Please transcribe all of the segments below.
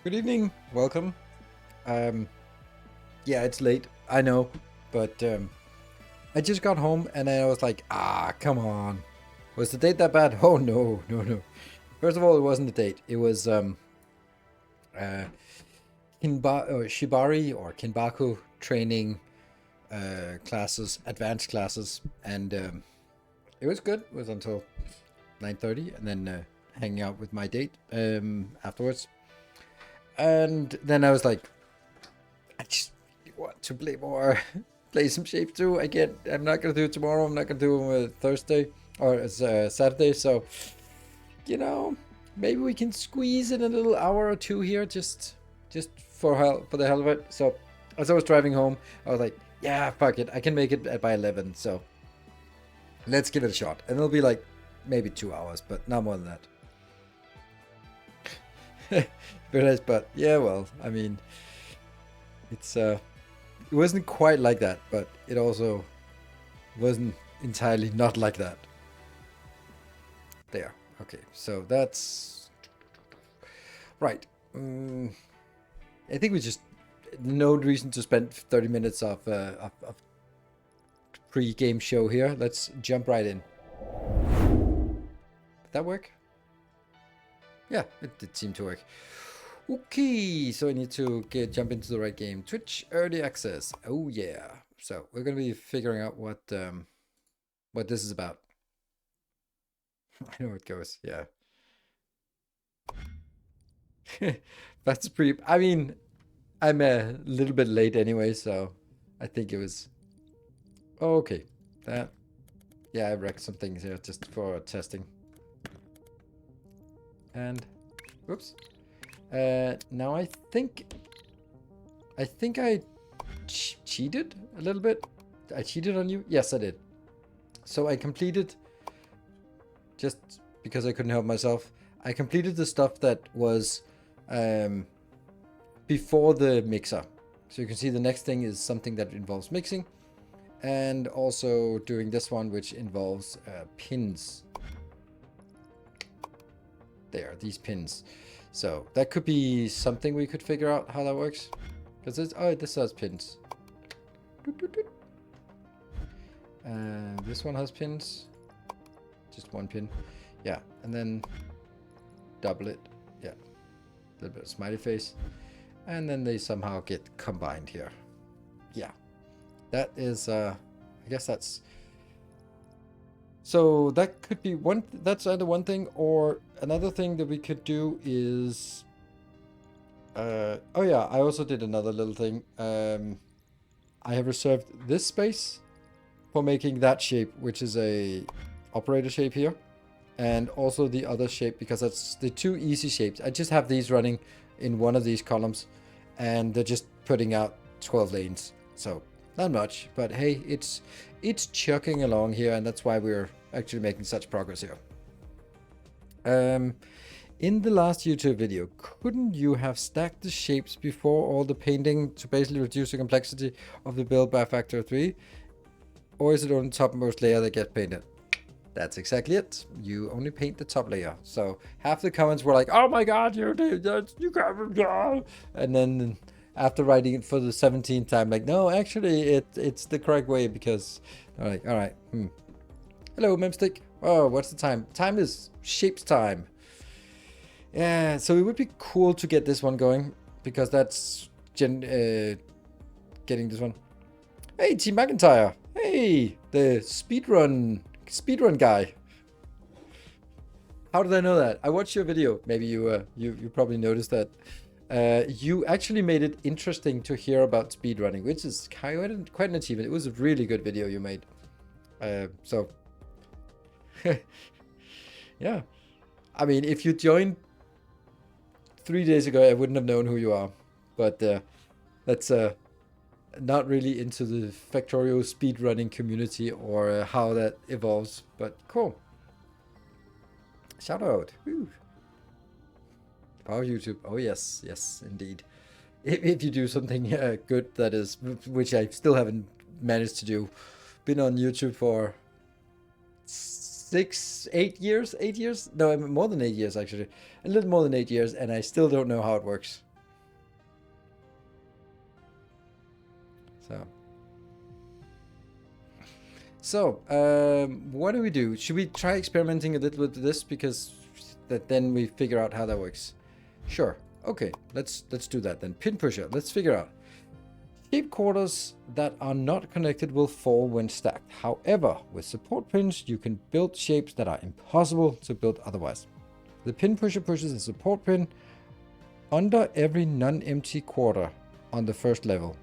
Good evening, welcome. Yeah, it's late, I know, but I just got home and I was like, come on. Was the date that bad? Oh no, no, no. First of all, it wasn't a date. It was uh, Shibari or Kinbaku training classes, advanced classes, and it was good. It was until 9:30, and then hanging out with my date afterwards. And then I was like, I just want to play more, play some Shapes too. I'm not gonna do it tomorrow. I'm not gonna do it Thursday or Saturday. So, maybe we can squeeze in a little hour or two here, just for the hell of it. So, as I was driving home, I was like, yeah, fuck it. I can make it by 11. So, let's give it a shot. And it'll be like maybe 2 hours, but not more than that. Very nice, but yeah, well, I mean, it wasn't quite like that, but it also wasn't entirely not like that. There. Okay, so that's right. I think we just no reason to spend 30 minutes of pre-game show here. Let's jump right in. Did that work? Yeah, it did seem to work. Okay, so I need to jump into the right game. Twitch early access. Oh yeah. So we're gonna be figuring out what this is about. I know it goes. Yeah. That's pretty. I mean, I'm a little bit late anyway, so I think it was okay. That. Yeah, I wrecked some things here just for testing. And, whoops. Now I think I cheated a little bit. I cheated on you? Yes, I did. So I completed, just because I couldn't help myself, I completed the stuff that was before the mixer. So you can see the next thing is something that involves mixing, and also doing this one, which involves pins. There, these pins. So that could be something we could figure out how that works. Because this has pins. This one has pins. Just one pin. Yeah, and then double it. Yeah, a little bit of smiley face. And then they somehow get combined here. Yeah, that is, I guess that's... So that could be one, that's either one thing, or another thing that we could do is, oh yeah, I also did another little thing. I have reserved this space for making that shape, which is a operator shape here, and also the other shape, because that's the two easy shapes. I just have these running in one of these columns, and they're just putting out 12 lanes. So not much, but hey, it's chugging along here, and that's why we're actually making such progress here. In the last YouTube video, couldn't you have stacked the shapes before all the painting to basically reduce the complexity of the build by a factor of 3? Or is it on the topmost layer that gets painted? That's exactly it. You only paint the top layer. So half the comments were like, "Oh my god, you did that, you can't," and then after writing it for the 17th time, like, no, actually it's the correct way, because I'm like, all right, hello Memstick. Oh, what's the time? Time is shapes time. Yeah, so it would be cool to get this one going, because that's getting this one. Hey, Team McIntyre. Hey, the speedrun guy. How did I know that? I watched your video. Maybe you probably noticed that. You actually made it interesting to hear about speedrunning, which is quite an achievement. It was a really good video you made. So, yeah. I mean, if you joined 3 days ago, I wouldn't have known who you are. But that's not really into the Factorio speedrunning community or how that evolves. But cool. Shout out. Woo. Power YouTube. Oh yes, yes, indeed. If you do something good, that is, which I still haven't managed to do. Been on YouTube for 8 years? 8 years? No, more than 8 years actually. A little more than 8 years, and I still don't know how it works. So, what do we do? Should we try experimenting a little with this, because then we figure out how that works? Sure. Okay, let's do that then. Pin pusher. Let's figure out. Shape quarters that are not connected will fall when stacked. However, with support pins, you can build shapes that are impossible to build otherwise. The pin pusher pushes a support pin under every non-empty quarter on the first level.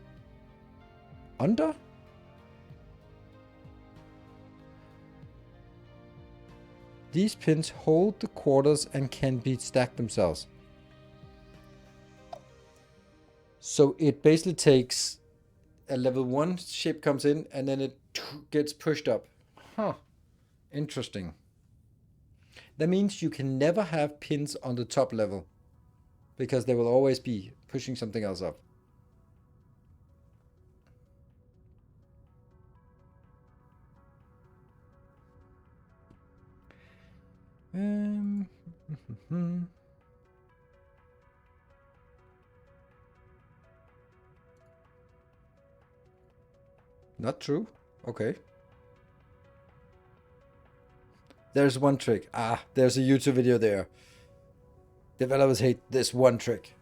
Under? These pins hold the quarters and can be stacked themselves. So it basically takes a level 1 shape comes in and then it gets pushed up. Huh. Interesting. That means you can never have pins on the top level, because they will always be pushing something else up. Not true. Okay. There's one trick. Ah, there's a YouTube video there. Developers hate this one trick.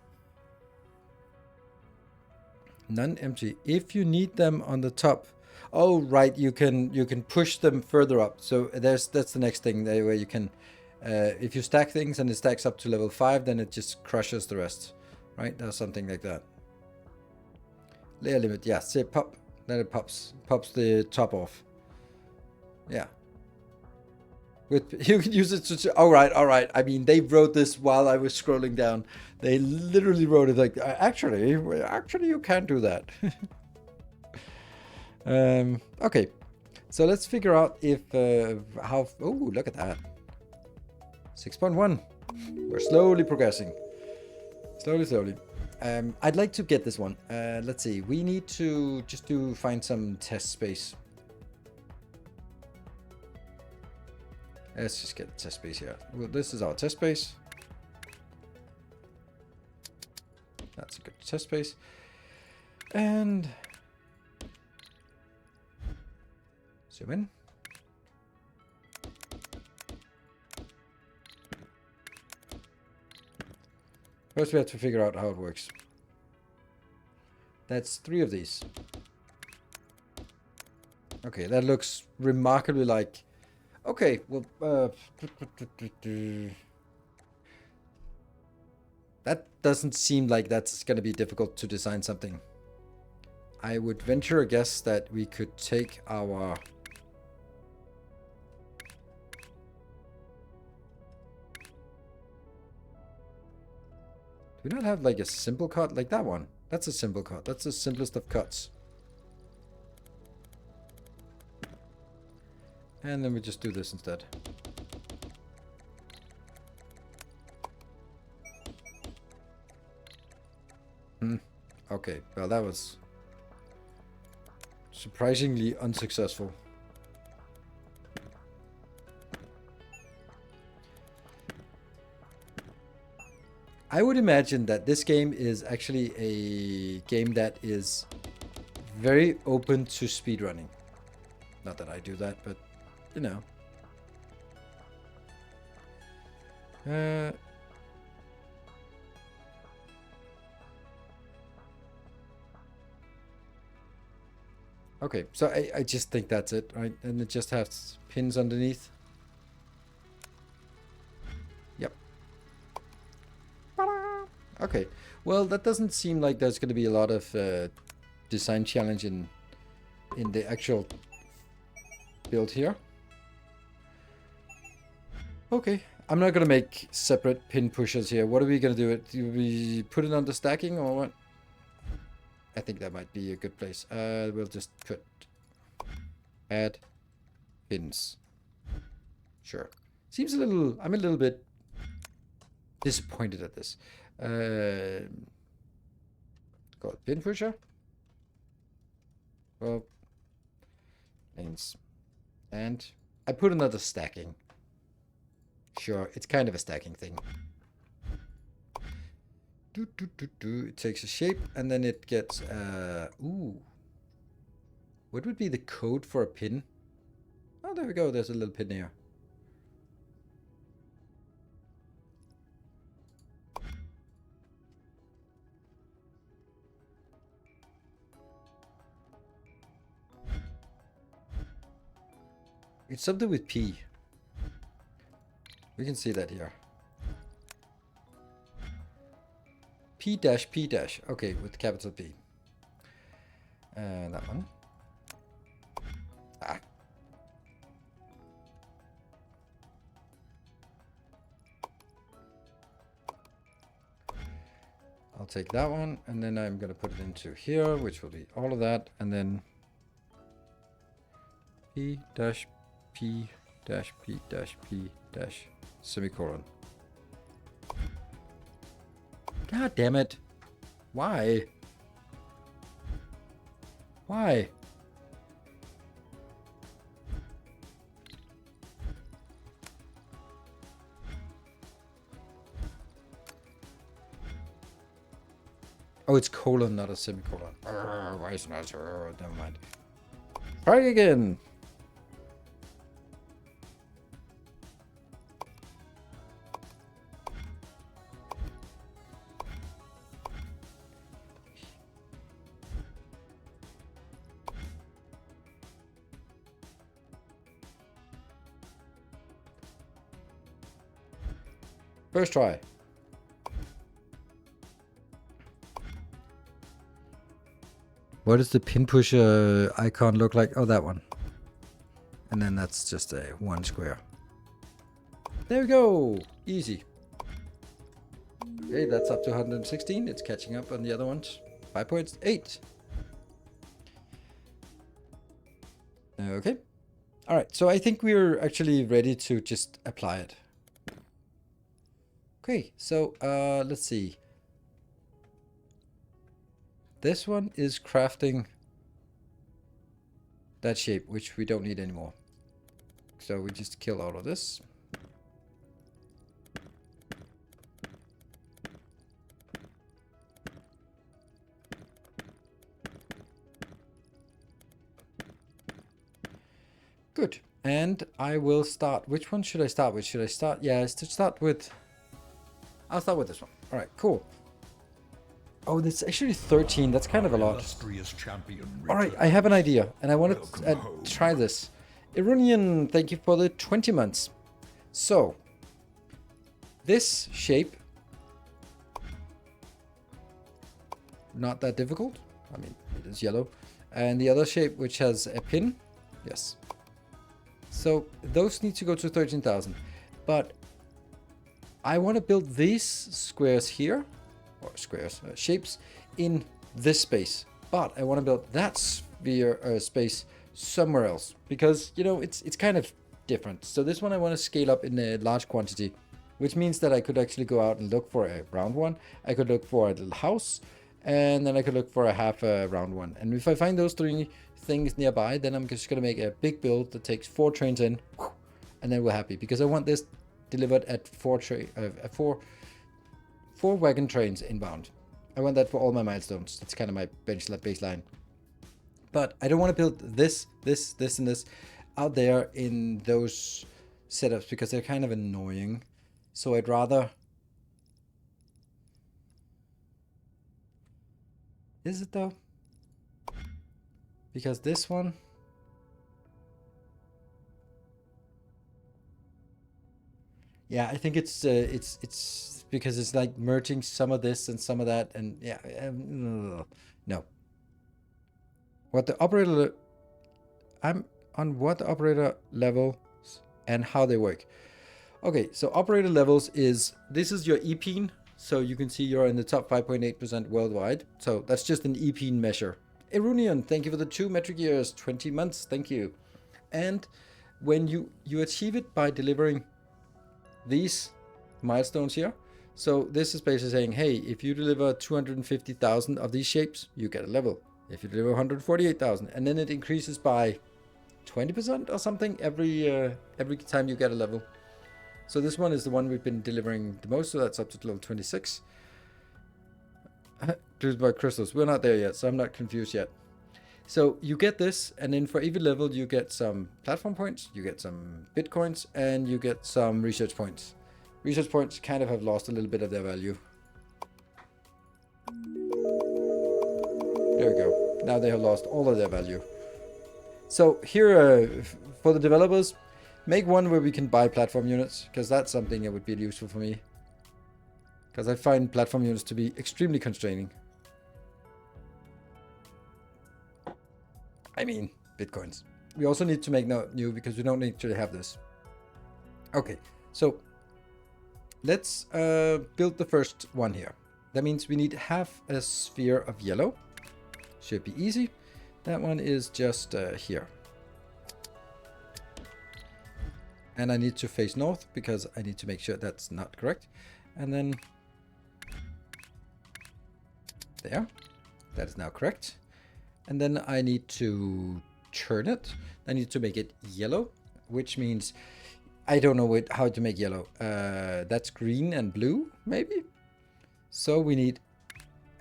Non-empty. If you need them on the top. Oh, right. You can push them further up. So that's the next thing there, where you can, if you stack things and it stacks up to level 5, then it just crushes the rest. Right? There's something like that. Layer limit. Yeah. Say pop. Then it pops the top off. Yeah. You can use it to. All right. I mean, they wrote this while I was scrolling down. They literally wrote it like, actually, you can't do that. Okay, so let's figure out if how. Oh, look at that. 6.1. We're slowly progressing. Slowly. I'd like to get this one. Let's see. We need to just find some test space. Let's just get test space here. Well, this is our test space. That's a good test space. And zoom in. First we have to figure out how it works. That's 3 of these. Okay, that looks remarkably like... Okay, well, that doesn't seem like that's going to be difficult to design something. I would venture a guess that we could take our... Do we not have like a simple cut like that one? That's a simple cut. That's the simplest of cuts. And then we just do this instead. Okay, well that was surprisingly unsuccessful. I would imagine that this game is actually a game that is very open to speedrunning. Not that I do that, but you know. Okay, so I just think that's it, right? And it just has pins underneath. Yep. Okay, well that doesn't seem like there's going to be a lot of design challenge in the actual build here. Okay, I'm not going to make separate pin pushers here. What are we going to do? Do we put it under stacking or what? I think that might be a good place. We'll just put add pins. Sure. Seems a little... I'm a little bit disappointed at this. Call it pin pusher. Well, pins. And I put another stacking. Sure, it's kind of a stacking thing. It takes a shape and then it gets ooh, What would be the code for a pin? Oh, there we go. There's a little pin here. It's something with P. We can see that here. P dash P dash. Okay, with capital P. That one. Ah. I'll take that one, and then I'm going to put it into here, which will be all of that, and then P dash P dash P dash P dash semicolon. God damn it. Why? Why? Oh, it's colon, not a semicolon. Why is it not? Never mind. Try again. First try. What does the pin pusher icon look like? Oh, that one. And then that's just a one square. There we go. Easy. Okay, that's up to 116. It's catching up on the other ones. 5.8. Okay. All right. So I think we're actually ready to just apply it. Okay. So let's see. This one is crafting that shape, which we don't need anymore. So we just kill all of this. Good. And I will start. Which one should I start with? Should I start? Yeah, to start with. I'll start with this one. All right, cool. Oh, that's actually 13. That's kind of a lot. All right, I have an idea, and I want to try this. Iranian, thank you for the 20 months. So, this shape, not that difficult. I mean, it is yellow. And the other shape, which has a pin, yes. So, those need to go to 13,000. But I want to build these squares here. Or squares, shapes in this space, but I want to build that sphere space somewhere else because you know it's kind of different. So this one I want to scale up in a large quantity, which means that I could actually go out and look for a round one. I could look for a little house, and then I could look for a half a round one. And if I find those three things nearby, then I'm just gonna make a big build that takes 4 trains in, and then we're happy because I want this delivered at 4 wagon trains inbound. I want that for all my milestones. That's kind of my baseline. But I don't want to build this, and this out there in those setups because they're kind of annoying. So I'd rather... Is it though? Because this one... Yeah, I think it's because it's like merging some of this and some of that, and yeah, no. What the operator... I'm on what operator level and how they work. Okay, so operator levels is... This is your EPIN, so you can see you're in the top 5.8% worldwide. So that's just an EPIN measure. Irunian, thank you for the 2 metric years, 20 months, thank you. And when you achieve it by delivering these milestones here. So this is basically saying, hey, if you deliver 250,000 of these shapes, you get a level. If you deliver 148,000, and then it increases by 20% or something every time you get a level. So this one is the one we've been delivering the most, so that's up to level 26. Produced by crystals. We're not there yet, so I'm not confused yet. So you get this, and then for every level you get some platform points, you get some bitcoins, and you get some research points. Research points kind of have lost a little bit of their value. There we go. Now they have lost all of their value. So here, for the developers, make one where we can buy platform units, because that's something that would be useful for me. Because I find platform units to be extremely constraining. I mean, bitcoins. We also need to make new because we don't actually have this. Okay, so let's build the first one here. That means we need half a sphere of yellow. Should be easy. That one is just here. And I need to face north because I need to make sure that's not correct. And then there. That is now correct. And then I need to turn it. I need to make it yellow, which means I don't know how to make yellow. That's green and blue, maybe? So we need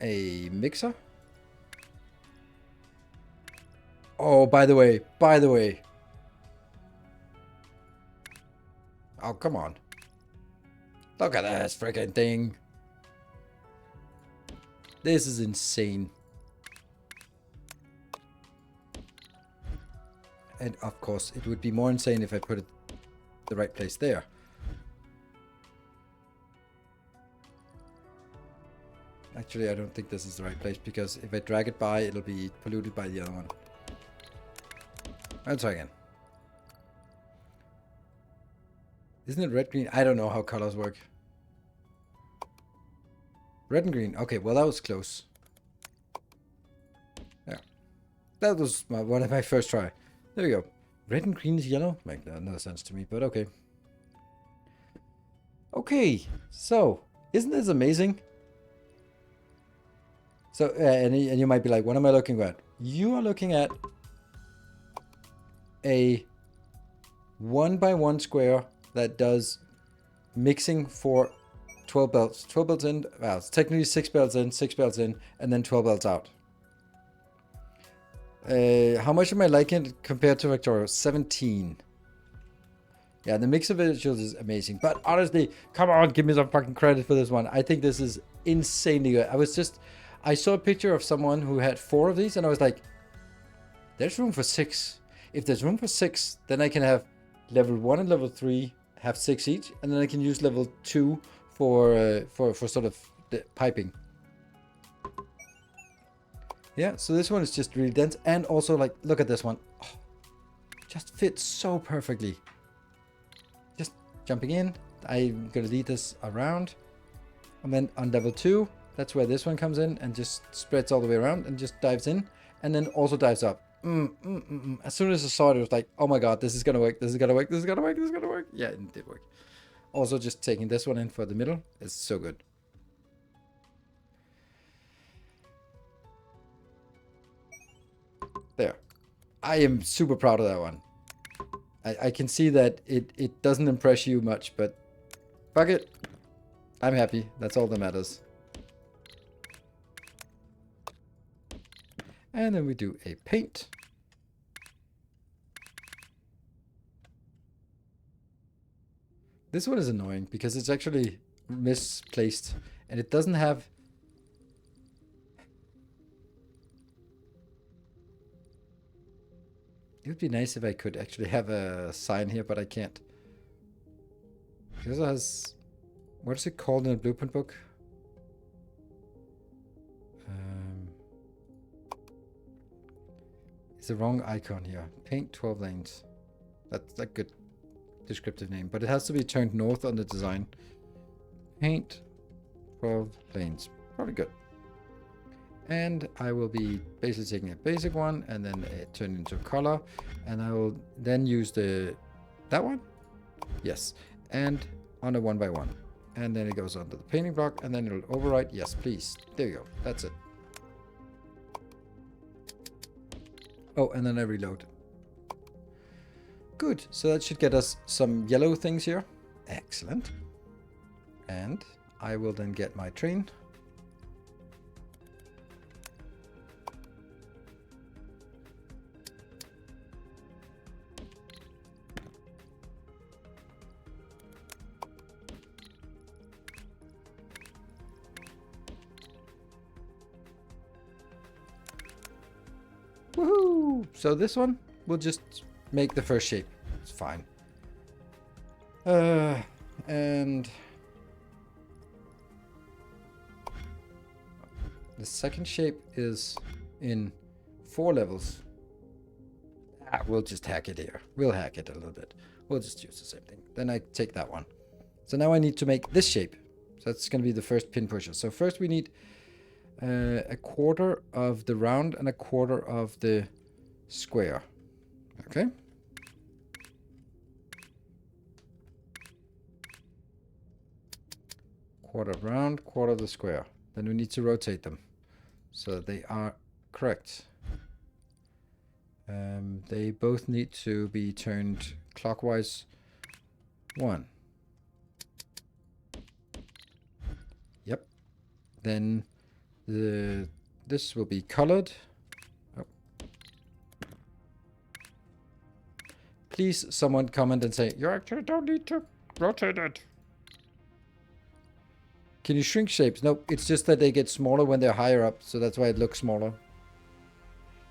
a mixer. Oh, by the way. Oh, come on. Look at this freaking thing. This is insane. And of course, it would be more insane if I put it the right place there. Actually, I don't think this is the right place because if I drag it by, it'll be polluted by the other one. Let's try again. Isn't it red, green? I don't know how colors work. Red and green. Okay, well, that was close. Yeah. That was one of my first try. There we go. Red and green is yellow? Make no sense to me, but okay. Okay, so, isn't this amazing? So, and you might be like, what am I looking at? You are looking at a 1x1 square that does mixing for 12 belts. 12 belts in, well, it's technically 6 belts in, 6 belts in, and then 12 belts out. How much am I liking it compared to Victoria? 17. Yeah, the mix of visuals is amazing. But honestly, come on, give me some fucking credit for this one. I think this is insanely good. I saw a picture of someone who had 4 of these, and I was like, there's room for 6. If there's room for 6, then I can have level 1 and level 3 have 6 each, and then I can use level 2 for sort of the piping. Yeah, so this one is just really dense, and also like, look at this one. Oh, just fits so perfectly. Just jumping in, I'm gonna lead this around, and then on level 2, that's where this one comes in and just spreads all the way around and just dives in, and then also dives up. As soon as I saw it, it was like, oh my god, this is gonna work, this is gonna work, this is gonna work, this is gonna work. Yeah, it did work. Also, just taking this one in for the middle is so good. There. I am super proud of that one. I can see that it doesn't impress you much, but fuck it. I'm happy. That's all that matters. And then we do a paint. This one is annoying because it's actually misplaced and it doesn't have... It would be nice if I could actually have a sign here, but I can't. It also has... What is it called in the blueprint book? It's the wrong icon here. Paint 12 lanes. That's a good descriptive name, but it has to be turned north on the design. Paint 12 lanes. Probably good. And I will be basically taking a basic one and then turn it into a color, and I will then use that one, yes, and on a 1x1, and then it goes onto the painting block, and then it'll overwrite. Yes, please. There you go. That's it. Oh, and then I reload. Good. So that should get us some yellow things here. Excellent. And I will then get my train. So this one, we'll just make the first shape. It's fine. And the second shape is in 4 levels. We'll just hack it here. We'll hack it a little bit. We'll just use the same thing. Then I take that one. So now I need to make this shape. So that's going to be the first pin pusher. So first we need a quarter of the round and a quarter of the square. Okay. Quarter of round, quarter of the square. Then we need to rotate them so they are correct. They both need to be turned clockwise 1. Yep. Then this will be colored. Oh. Please, someone comment and say, you actually don't need to rotate it. Can you shrink shapes? Nope, it's just that they get smaller when they're higher up, so that's why it looks smaller.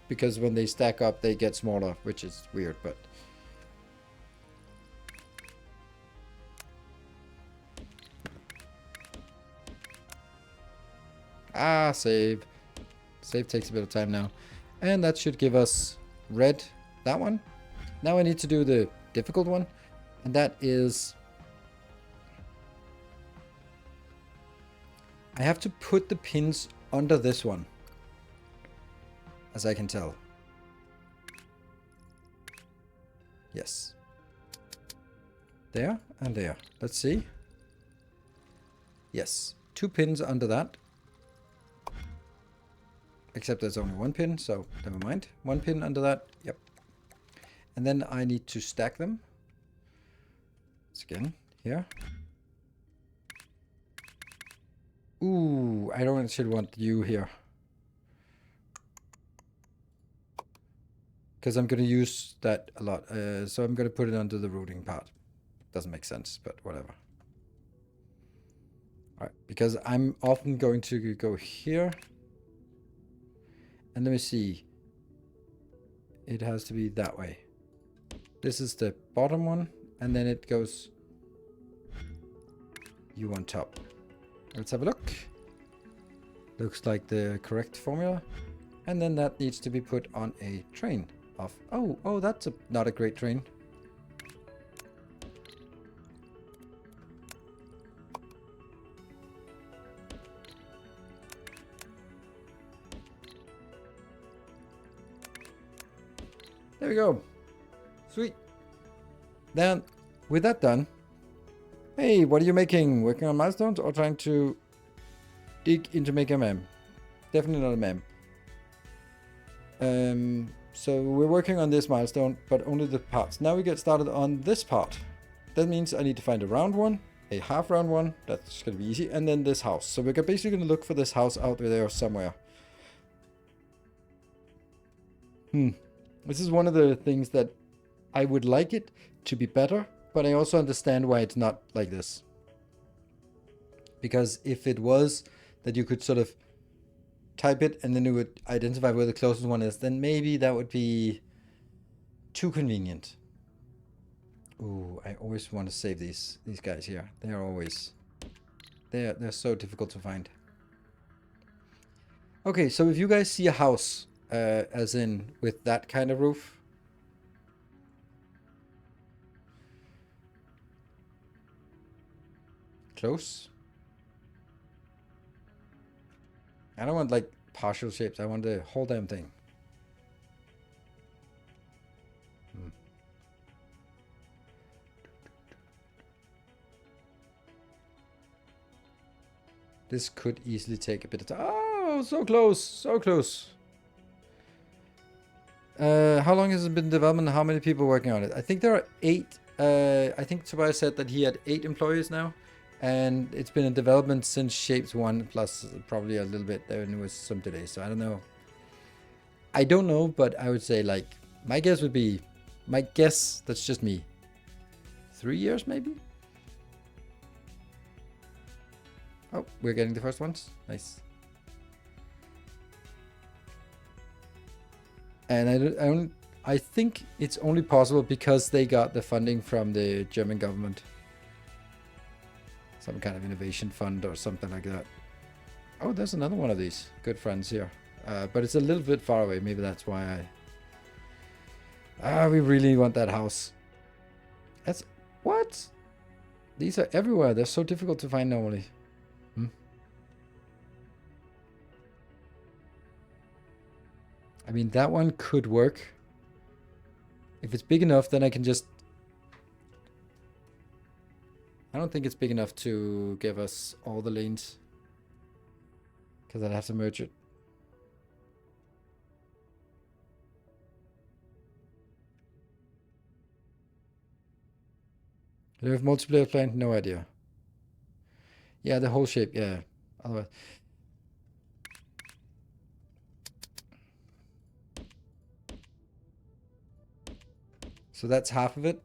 Because when they stack up, they get smaller, which is weird, but... Save. Save takes a bit of time now. And that should give us red, that one. Now I need to do the difficult one, and that is... I have to put the pins under this one. As I can tell. Yes. There and there. Let's see. Yes. 2 pins under that. Except there's only 1 pin, so never mind. 1 pin under that. Yep. And then I need to stack them. Once again, here. Ooh, I don't actually want you here. Because I'm going to use that a lot. So I'm going to put it under the routing part. Doesn't make sense, but whatever. Alright, because I'm often going to go here. And let me see. It has to be that way. This is the bottom one. And then it goes you on top. Let's have a look. Looks like the correct formula. And then that needs to be put on a train. Oh, that's not a great train. There we go. Sweet. Then, with that done, hey, what are you making? Working on milestones or trying to dig into make a mem? Definitely not a mem. So we're working on this milestone, but only the parts. Now we get started on this part. That means I need to find a round one, a half round one. That's going to be easy. And then this house. So we're basically going to look for this house out there somewhere. This is one of the things that I would like it to be better, but I also understand why it's not like this. Because if it was that you could sort of type it and then it would identify where the closest one is, then maybe that would be too convenient. Ooh, I always want to save these guys here. They're always they're so difficult to find. Okay, so if you guys see a house as in with that kind of roof, close. I don't want like partial shapes. I want the whole damn thing. This could easily take a bit of time. Oh, so close, so close. How long has it been in development? How many people working on it? I think there are 8. I think Tobias said that he had 8 employees now. And it's been in development since Shapes 1, plus probably a little bit there was some delays. So I don't know. I don't know, but I would say like, my guess, that's just me. 3 years maybe? Oh, we're getting the first ones. Nice. And I I think it's only possible because they got the funding from the German government. Some kind of innovation fund or something like that. Oh, there's another one of these. Good friends here. But it's a little bit far away. Maybe that's why we really want that house. That's... What? These are everywhere. They're so difficult to find normally. I mean, that one could work. If it's big enough, then I can just... I don't think it's big enough to give us all the lanes. Because I'd have to merge it. Do you have multiplayer planned? No idea. Yeah, the whole shape, yeah. Otherwise... So that's half of it.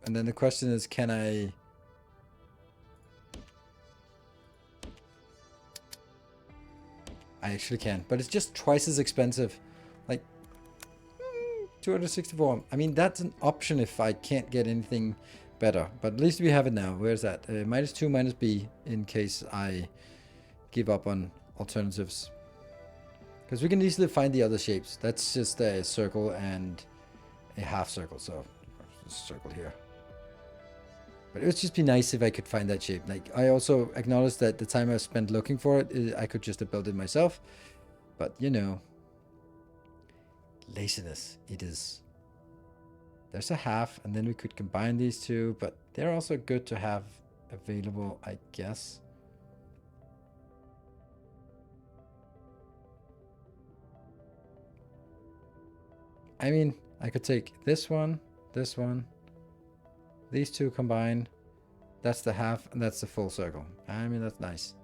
And then the question is, can I... I actually can. But it's just twice as expensive. Like, 264. I mean, that's an option if I can't get anything better. But at least we have it now. Where's that? -2, -B in case I give up on alternatives. Because we can easily find the other shapes. That's just a circle and a half circle. So, circle here. But it would just be nice if I could find that shape. Like, I also acknowledge that the time I spent looking for it, I could just have built it myself. But, you know, laziness, it is. There's a half, and then we could combine these two, but they're also good to have available, I guess. I mean, I could take this one, these two combined. That's the half, and that's the full circle. I mean, that's nice.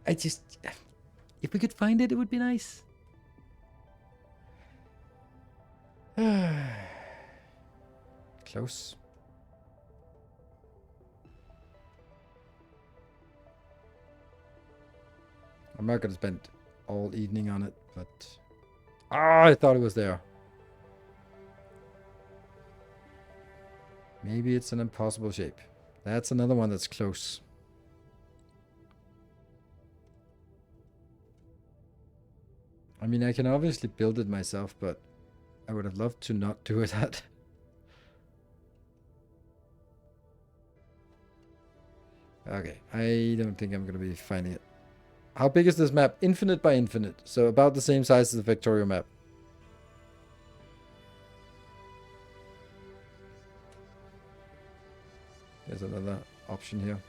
I just... If we could find it, it would be nice. Close. I'm not gonna spend all evening on it, but... Ah, I thought it was there. Maybe it's an impossible shape. That's another one that's close. I mean, I can obviously build it myself, but I would have loved to not do that. Okay, I don't think I'm going to be finding it. How big is this map? Infinite by infinite. So about the same size as the Victoria map. There's another option here.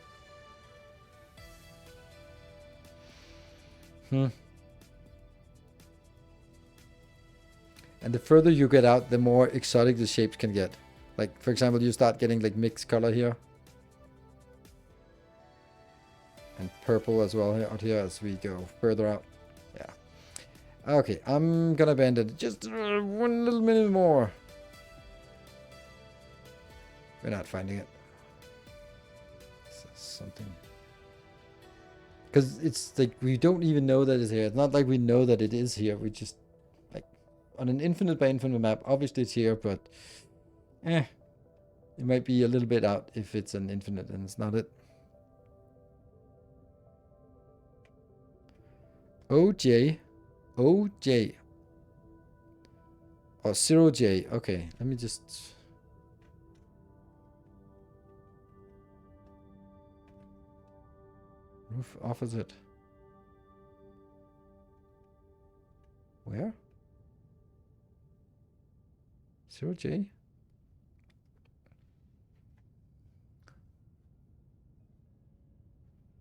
And the further you get out, the more exotic the shapes can get. Like, for example, you start getting like mixed color here. And purple as well out here as we go further out. Yeah. Okay, I'm gonna abandon it. Just 1 little minute more. We're not finding it. Something. Because it's like we don't even know that it's here. It's not like we know that it is here. We just... On an infinite by infinite map, obviously it's here, but it might be a little bit out if it's an infinite and it's not it. OJ. OJ. Or 0J. Okay, let me just... Roof opposite. Where? 0J?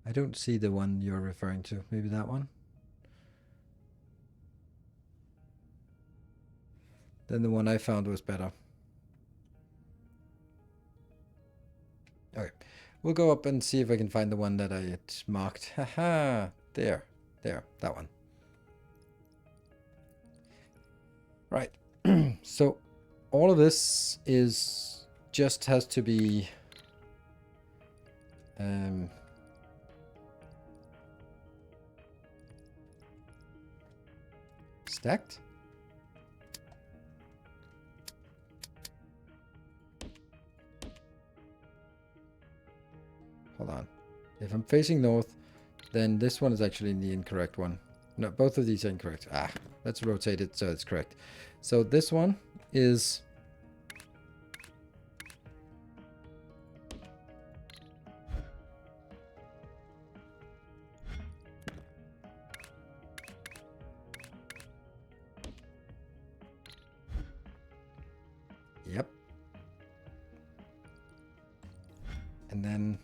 I don't see the one you're referring to. Maybe that one? Then the one I found was better. Okay. We'll go up and see if I can find the one that I had marked. Haha. There. There. That one. Right. So all of this is just has to be stacked. Hold on. If I'm facing north, then this one is actually the incorrect one. No, both of these are incorrect. Ah, let's rotate it so it's correct. So this one is... Yep. And then...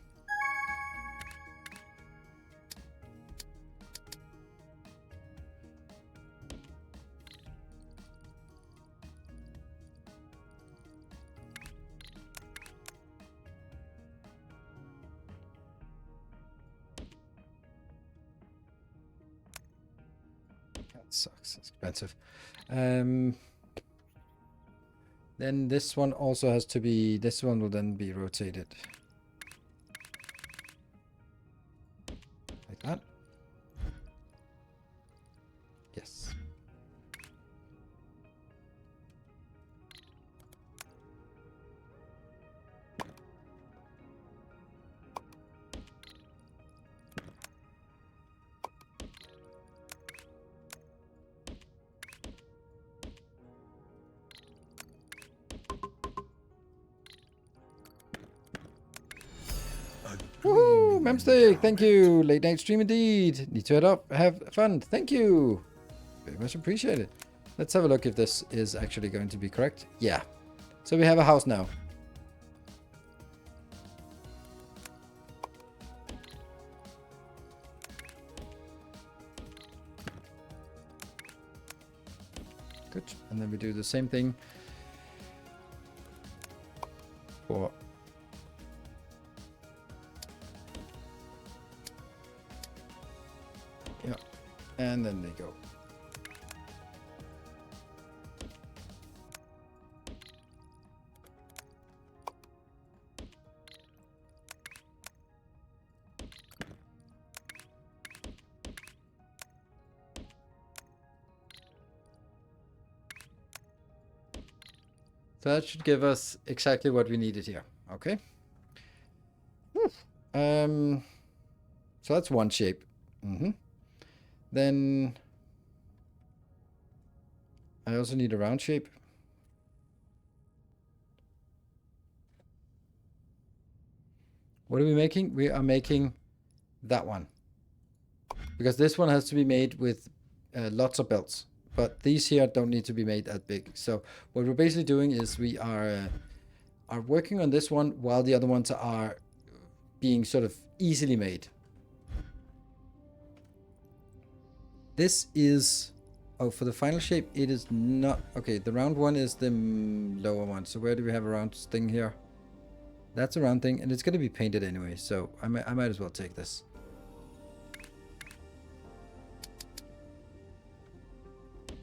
That sucks. It's expensive. Then this one also has to be... This one will then be rotated. Like that. Yes. Woohoo! Memstick, thank you. Late night stream indeed. Need to head up. Have fun. Thank you. Very much appreciated. Let's have a look if this is actually going to be correct. Yeah. So we have a house now. Good. And then we do the same thing for... Yeah. And then they go. So that should give us exactly what we needed here. Okay. So that's one shape. Then I also need a round shape. What are we making? We are making that one. Because this one has to be made with lots of belts. But these here don't need to be made that big. So what we're basically doing is we are working on this one while the other ones are being sort of easily made. This is... Oh, for the final shape, it is not... Okay, the round one is the lower one. So where do we have a round thing here? That's a round thing, and it's going to be painted anyway. So I might as well take this.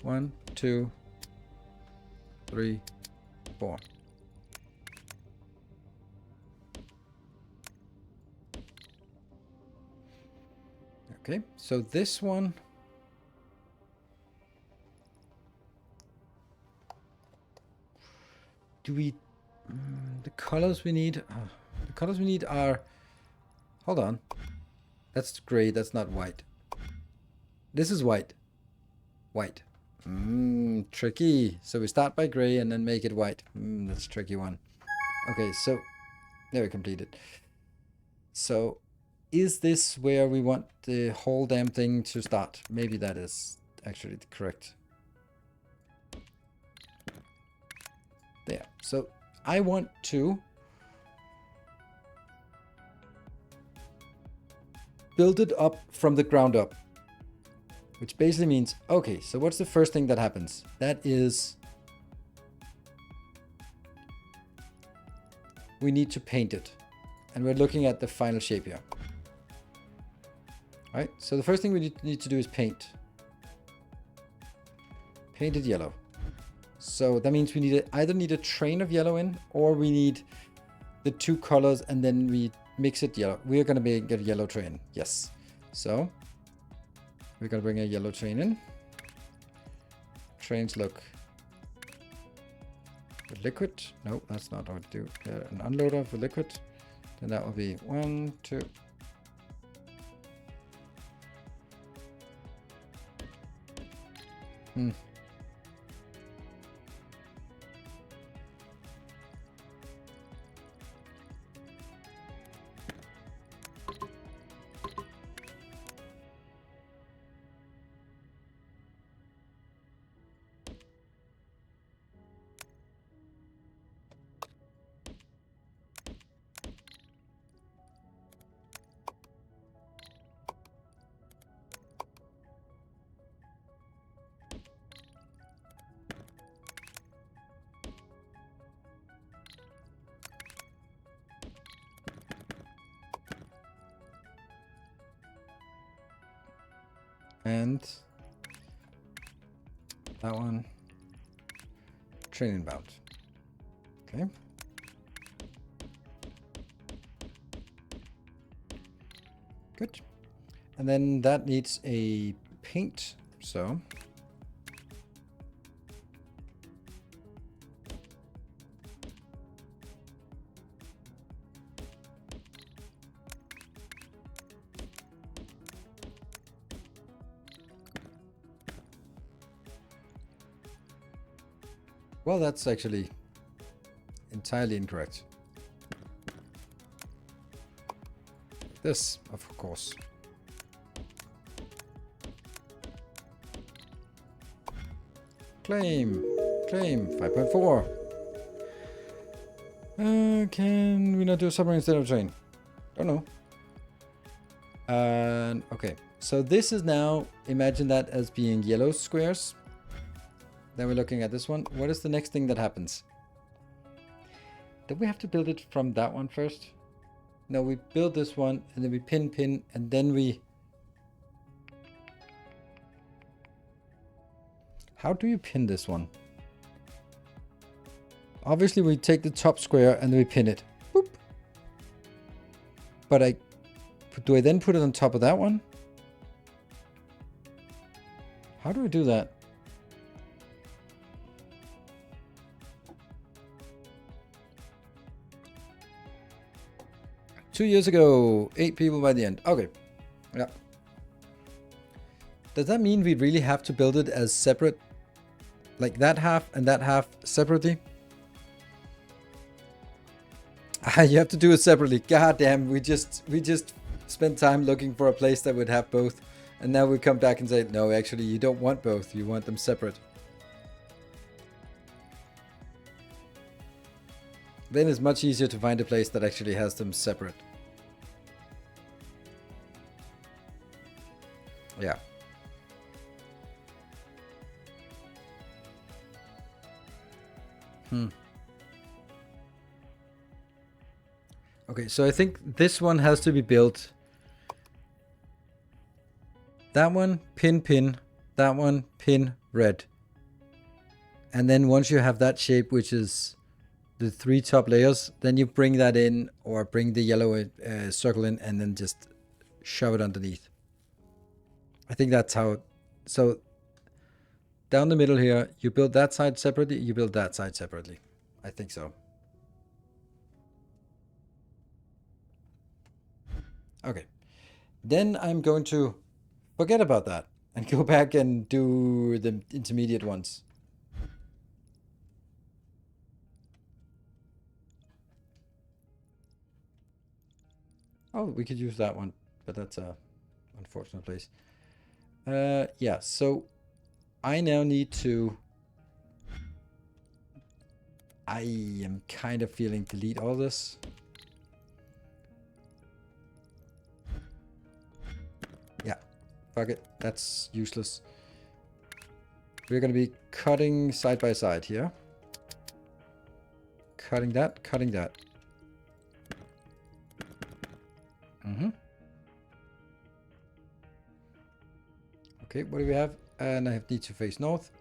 One, two, three, four. Okay, so this one... Do we... the colors we need... the colors we need are... Hold on. That's gray, that's not white. This is white. White. Tricky. So we start by gray and then make it white. That's a tricky one. Okay, so... There we completed. So... Is this where we want the whole damn thing to start? Maybe that is actually correct. There. So I want to build it up from the ground up. Which basically means, okay, so what's the first thing that happens? That is... we need to paint it. And we're looking at the final shape here. Alright, so the first thing we need to do is paint. Paint it yellow. So that means we either need a train of yellow in, or we need the two colors and then we mix it yellow. We're going to get a yellow train. Yes. So we're going to bring a yellow train in. trains look? With liquid? No, that's not what to do. An unloader for liquid. Then that will be 1, 2. And that one, train inbound. Okay. Good. And then that needs a paint, so. Well, that's actually entirely incorrect. This, of course. Claim, 5.4. Can we not do a submarine instead of a train? Don't know. Okay, so this is now, imagine that as being yellow squares. Then we're looking at this one. What is the next thing that happens? Do we have to build it from that one first? No, we build this one and then we pin, and then we... How do you pin this one? Obviously we take the top square and then we pin it. Boop. But do I then put it on top of that one? How do I do that? Two years ago, 8 people by the end. Okay. Yeah. Does that mean we really have to build it as separate? Like that half and that half separately? You have to do it separately. God damn, we just spent time looking for a place that would have both. And now we come back and say, no, actually you don't want both. You want them separate. Then it's much easier to find a place that actually has them separate. Yeah. Okay, so I think this one has to be built. That one, pin, that one, pin, red. And then once you have that shape, which is the 3 top layers, then you bring that in or bring the yellow circle in and then just shove it underneath. I think that's how. So down the middle here, you build that side separately, you build that side separately. I think so. Okay. Then I'm going to forget about that and go back and do the intermediate ones. Oh, we could use that one, but that's a unfortunate place. Yeah, so I now need to... I am kind of feeling delete all this. Yeah, fuck it, that's useless. We're going to be cutting side by side here. Cutting that, cutting that. Okay, what do we have? And I need to face north.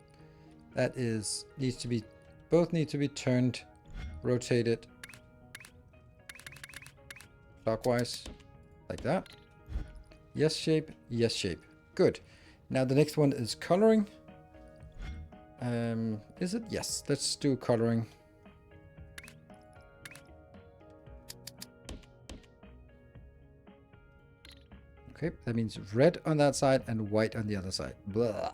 That is, both need to be turned, rotated clockwise, like that. Yes shape, yes shape. Good. Now the next one is coloring. Is it? Yes, let's do coloring. Okay, that means red on that side and white on the other side. Blah.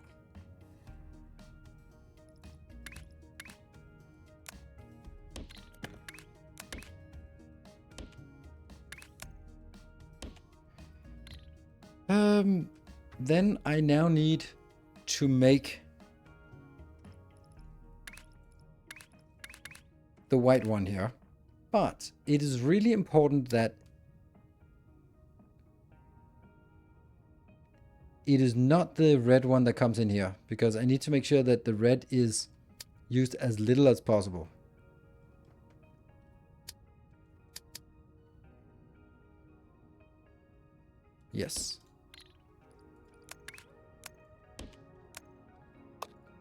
Then I now need to make the white one here. But it is really important that it is not the red one that comes in here, because I need to make sure that the red is used as little as possible. Yes.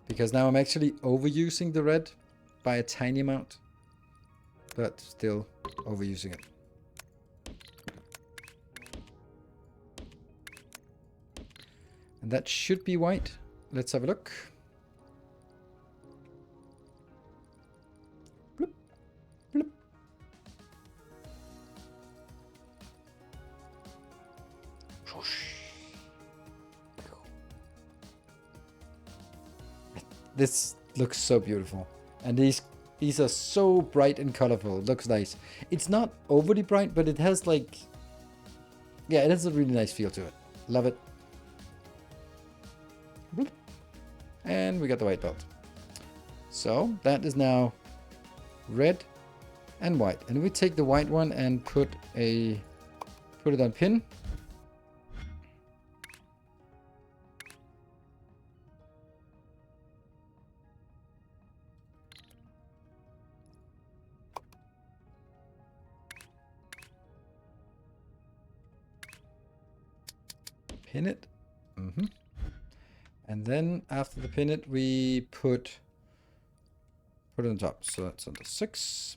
Because now I'm actually overusing the red by a tiny amount, but still overusing it. And that should be white. Let's have a look. Bloop, bloop. This looks so beautiful. And these are so bright and colorful. It looks nice. It's not overly bright, but it has like... yeah, it has a really nice feel to it. Love it. And we got the white belt. So that is now red and white. And we take the white one and put it on pin. Pin it. And then after the pin it, we put it on top. So that's on the 6.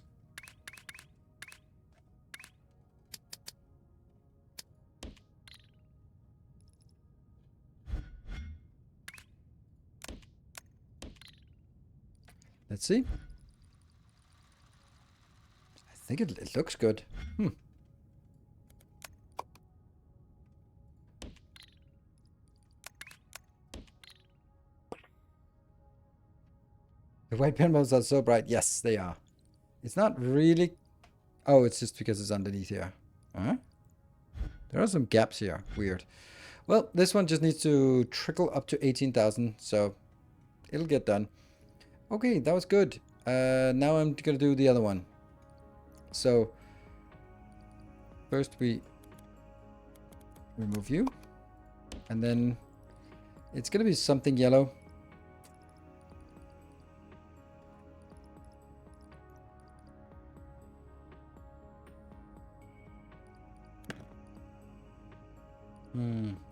Let's see. I think it looks good. The white pinballs are so bright. Yes, they are. It's not really... oh, it's just because it's underneath here. Huh? There are some gaps here. Weird. Well, this one just needs to trickle up to 18,000, so it'll get done. Okay, that was good. Now I'm gonna do the other one. So first we remove you, and then it's gonna be something yellow.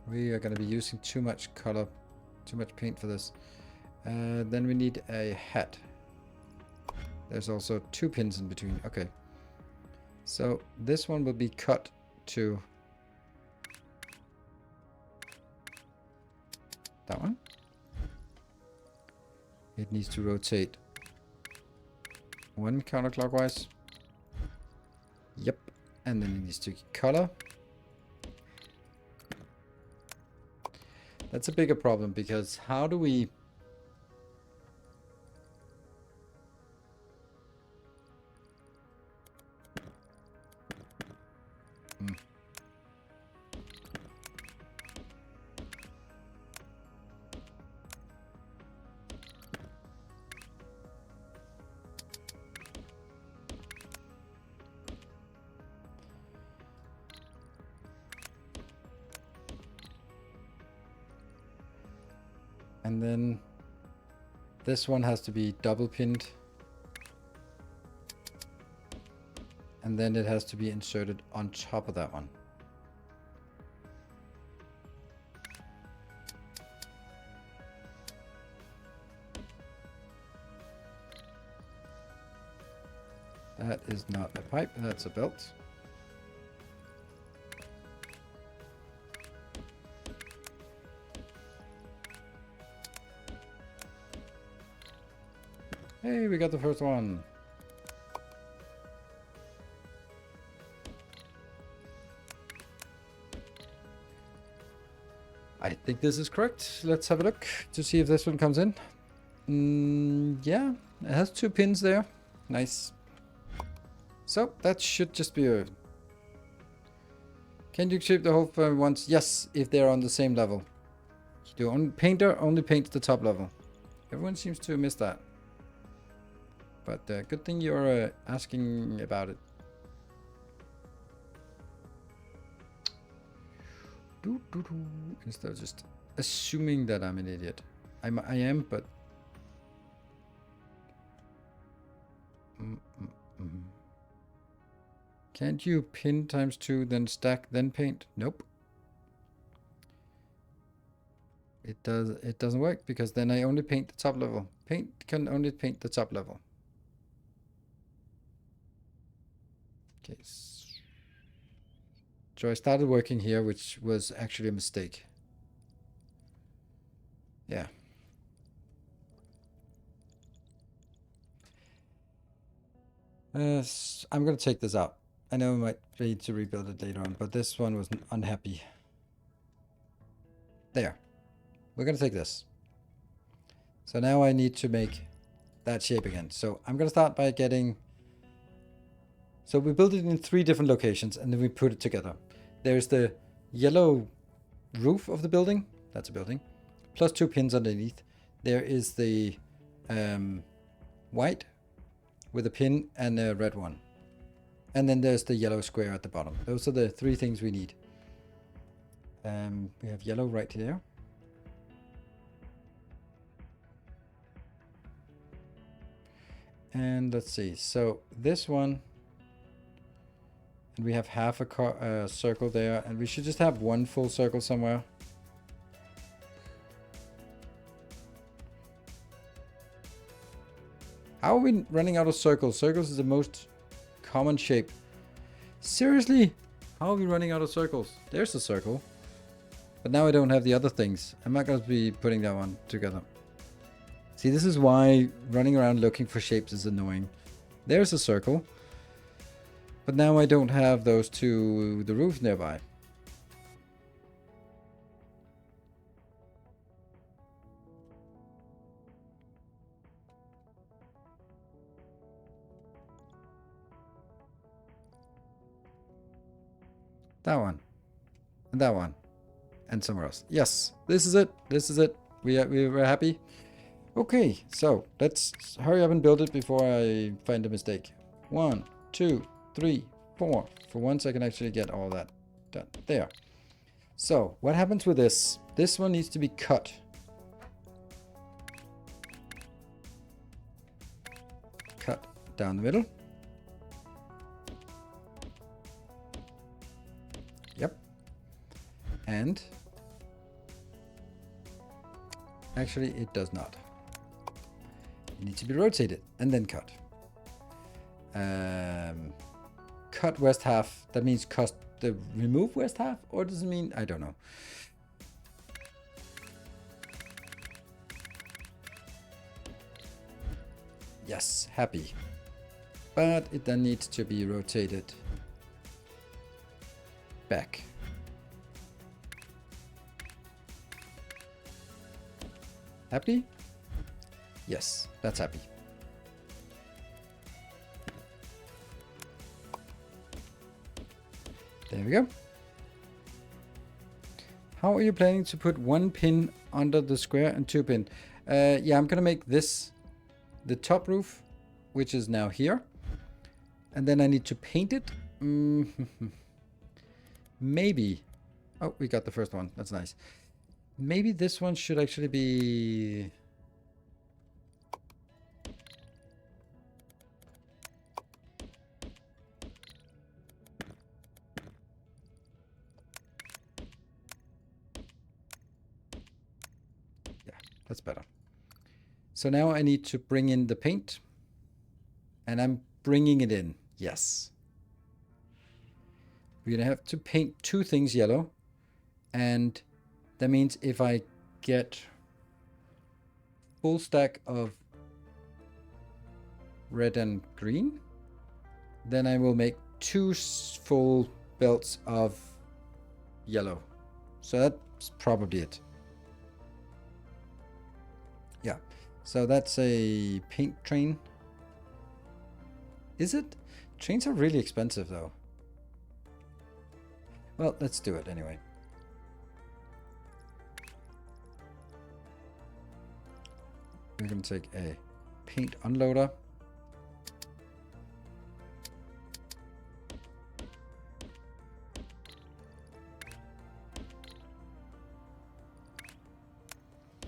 We are going to be using too much color, too much paint for this. Then we need a hat. There's also 2 pins in between. Okay. So this one will be cut to that one. It needs to rotate 1 counterclockwise. Yep. And then it needs to color. That's a bigger problem, because how do we... And then this one has to be double pinned. And then it has to be inserted on top of that one. That is not a pipe, that's a belt. Hey, we got the first one. I think this is correct. Let's have a look to see if this one comes in. Yeah, it has 2 pins there. Nice. So that should just be a... Can you shape the whole frame once? Yes, if they're on the same level. The painter only paints the top level. Everyone seems to miss that. But good thing you're asking about it. Instead of just assuming that I'm an idiot. I am, but... Can't you pin times 2, then stack, then paint? Nope. It doesn't work, because then I only paint the top level. Paint can only paint the top level. Okay. So I started working here, which was actually a mistake. Yeah. I'm gonna take this out. I know I might need to rebuild it later on, but this one was unhappy. There. We're gonna take this. So now I need to make that shape again. So I'm gonna start by getting... So we built it in 3 different locations, and then we put it together. There's the yellow roof of the building. That's a building. Plus 2 pins underneath. There is the white with a pin and a red one. And then there's the yellow square at the bottom. Those are the 3 things we need. We have yellow right here. And let's see. So this one... And we have half a circle there, and we should just have 1 full circle somewhere. How are we running out of circles? Circles is the most common shape. Seriously? How are we running out of circles? There's a circle. But now I don't have the other things. I'm not going to be putting that one together. See, this is why running around looking for shapes is annoying. There's a circle. But now I don't have those to the roof nearby. That one. And that one. And somewhere else. Yes, this is it. This is it. We were happy. Okay, so let's hurry up and build it before I find a mistake. 1, 2, 3, 4. For once I can actually get all that done. There. So what happens with this? This one needs to be cut. Cut down the middle. Yep. And actually it does not. It needs to be rotated and then cut. Cut west half. That means remove west half, or does it mean... I don't know. Yes, happy. But it then needs to be rotated back. Happy? Yes, that's happy. There we go. How are you planning to put 1 pin under the square and 2 pin? Yeah, I'm gonna make this the top roof, which is now here. And then I need to paint it. Maybe. Oh, we got the first one. That's nice. Maybe this one should actually be... Yeah, that's better. So now I need to bring in the paint. And I'm bringing it in. Yes. We're going to have to paint 2 things yellow. And that means if I get full stack of red and green. Then I will make 2 full belts of yellow. So that's probably it. Yeah. So that's a paint train. Is it? Trains are really expensive though. Well, let's do it anyway. We're going to take a paint unloader.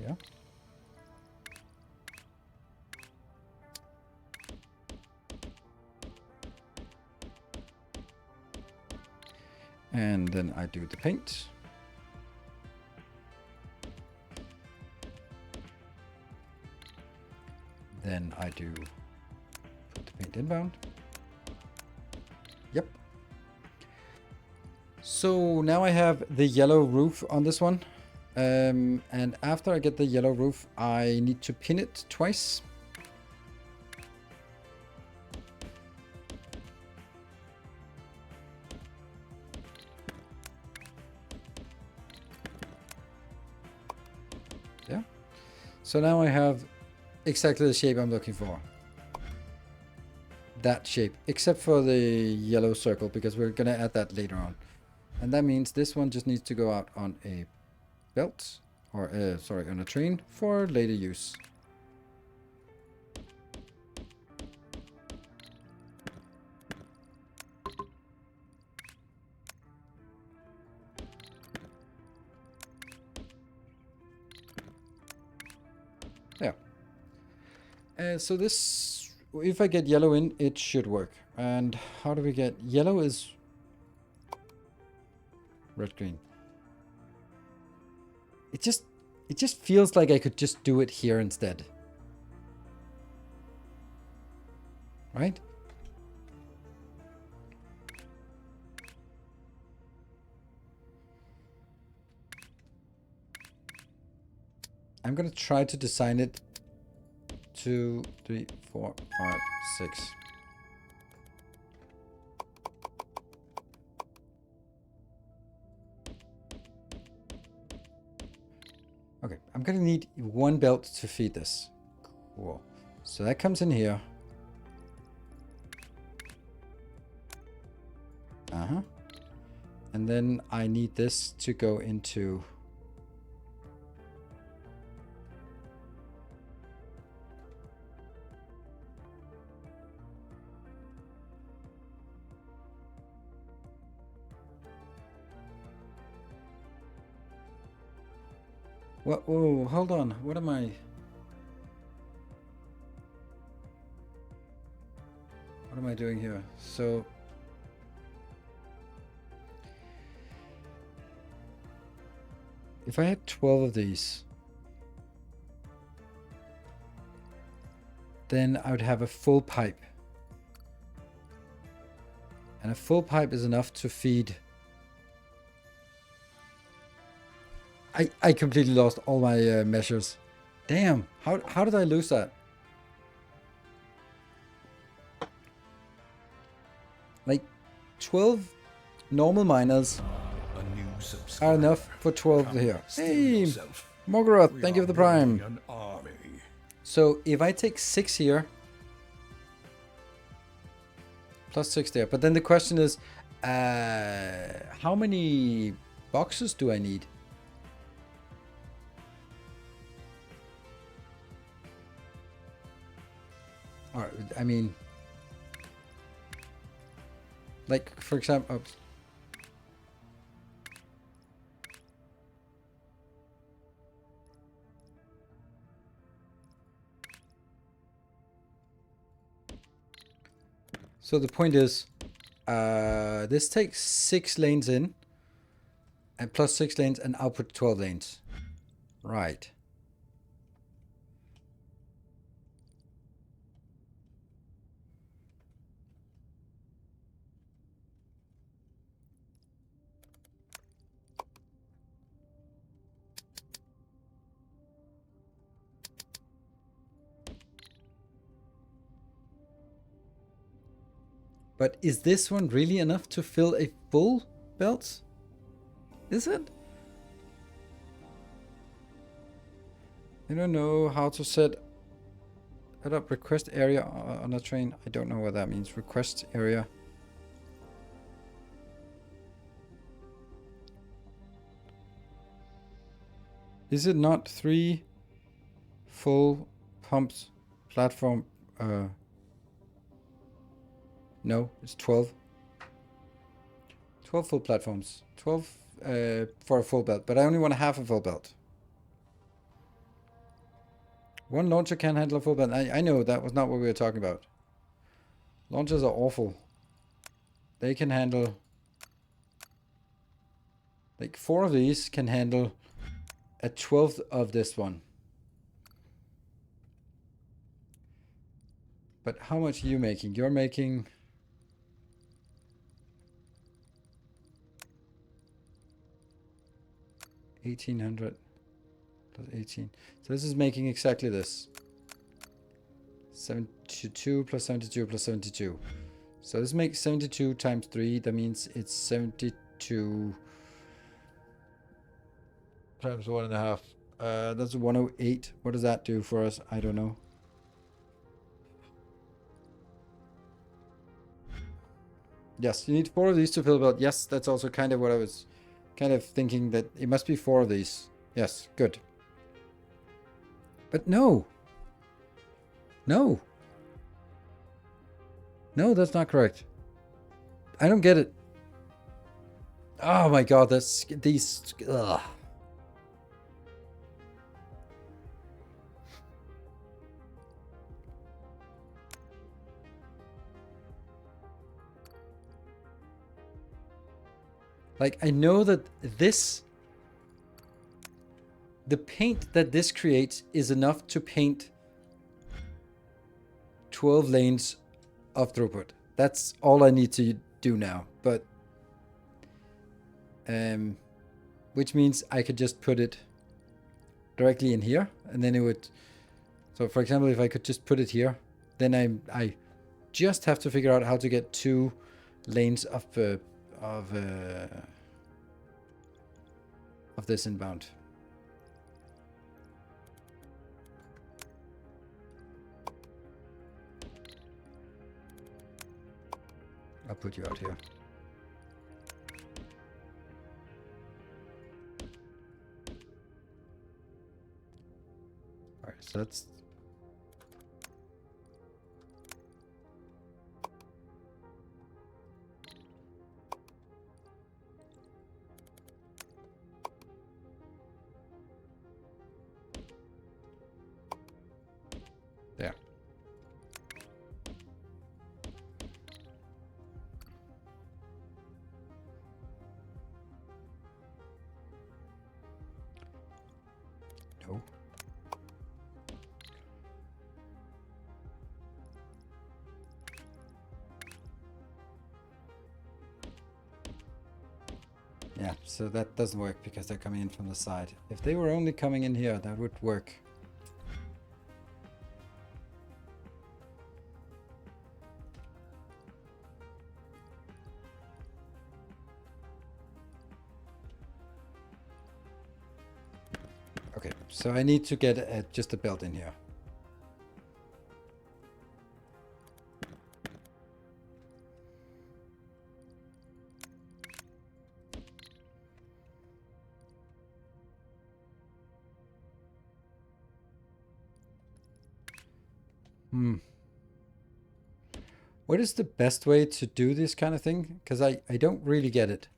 Yeah. And then I do the paint. Then I do put the paint inbound. Yep. So now I have the yellow roof on this one. And after I get the yellow roof, I need to pin it twice. Yeah. So now I have exactly the shape I'm looking for. That shape, except for the yellow circle, because we're gonna add that later on. And that means this one just needs to go out on a belt, or sorry, on a train for later use. Yeah. So this, if I get yellow in, it should work. And how do we get yellow? Is red, green. It just feels like I could just do it here instead. Right? I'm gonna try to design it 2, 3, 4, 5, 6. Okay, I'm gonna need 1 belt to feed this. Cool. So that comes in here. Uh-huh. And then I need this to go into... What? Whoa, hold on. What am I... What am I doing here? So... If I had 12 of these, then I would have a full pipe. And a full pipe is enough to feed... I completely lost all my measures. Damn, how did I lose that? Like, 12 normal miners are enough for 12 here. Hey, Morgoth, thank you for the prime. So if I take 6 here, plus 6 there, but then the question is, how many boxes do I need? Or, I mean, like, for example, oops. So the point is, this takes 6 lanes in, and plus 6 lanes, and output 12 lanes. Right. But is this one really enough to fill a full belt? Is it? I don't know how to set up request area on a train. I don't know what that means. Request area. Is it not 3 full pumps platform? No, it's 12. 12 full platforms. 12 for a full belt, but I only want half a full belt. One launcher can handle a full belt. I know that was not what we were talking about. Launchers are awful. They can handle... Like 4 of these can handle a 12th of this one. But how much are you making? You're making... 1800 plus 18. So this is making exactly this. 72 plus 72 plus 72. So this makes 72 times 3. That means it's 72 times 1.5. That's 108. What does that do for us? I don't know. Yes, you need 4 of these to fill a belt. Yes, that's also kind of what I was kind of thinking, that it must be 4 of these. Yes, good. But no. No. No, that's not correct. I don't get it. Oh my god, that's these... Ugh. Like, I know that this... The paint that this creates is enough to paint 12 lanes of throughput. That's all I need to do now. But... which means I could just put it directly in here. And then it would... So, for example, if I could just put it here, then I just have to figure out how to get 2 lanes of this inbound. I'll put you out here. Alright, so that's... There. No. Yeah, so that doesn't work because they're coming in from the side. If they were only coming in here, that would work. Okay, so I need to get just a belt in here. What is the best way to do this kind of thing? Because I don't really get it.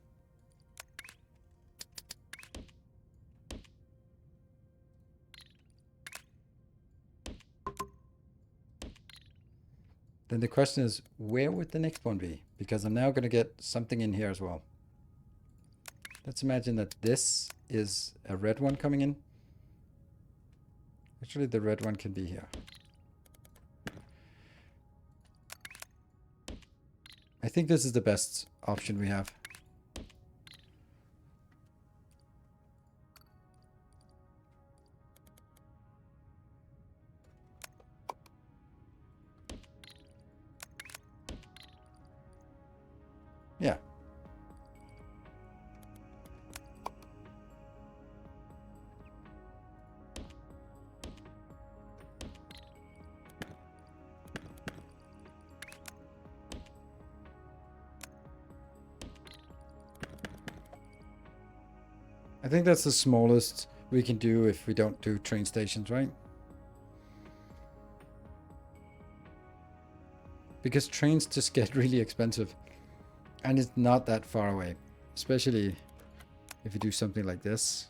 Then the question is, where would the next one be? Because I'm now going to get something in here as well. Let's imagine that this is a red one coming in. Actually, the red one can be here. I think this is the best option we have. I think that's the smallest we can do if we don't do train stations, right? Because trains just get really expensive. And it's not that far away. Especially if you do something like this.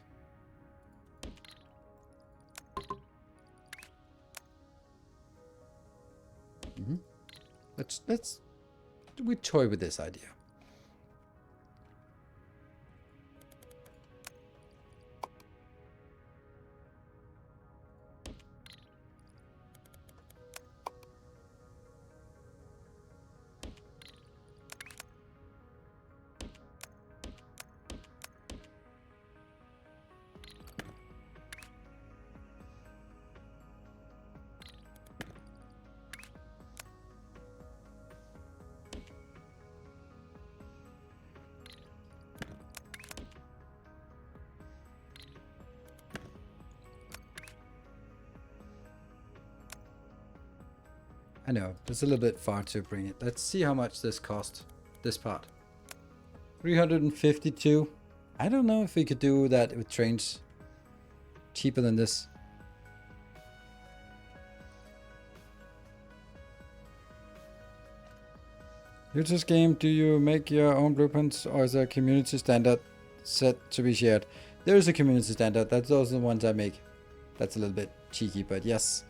Let's we toy with this idea. I know, it's a little bit far to bring it. Let's see how much this cost, this part. 352. I don't know if we could do that with trains cheaper than this. User's game, do you make your own blueprints or is there a community standard set to be shared? There is a community standard, that's those are the ones I make. That's a little bit cheeky, but yes.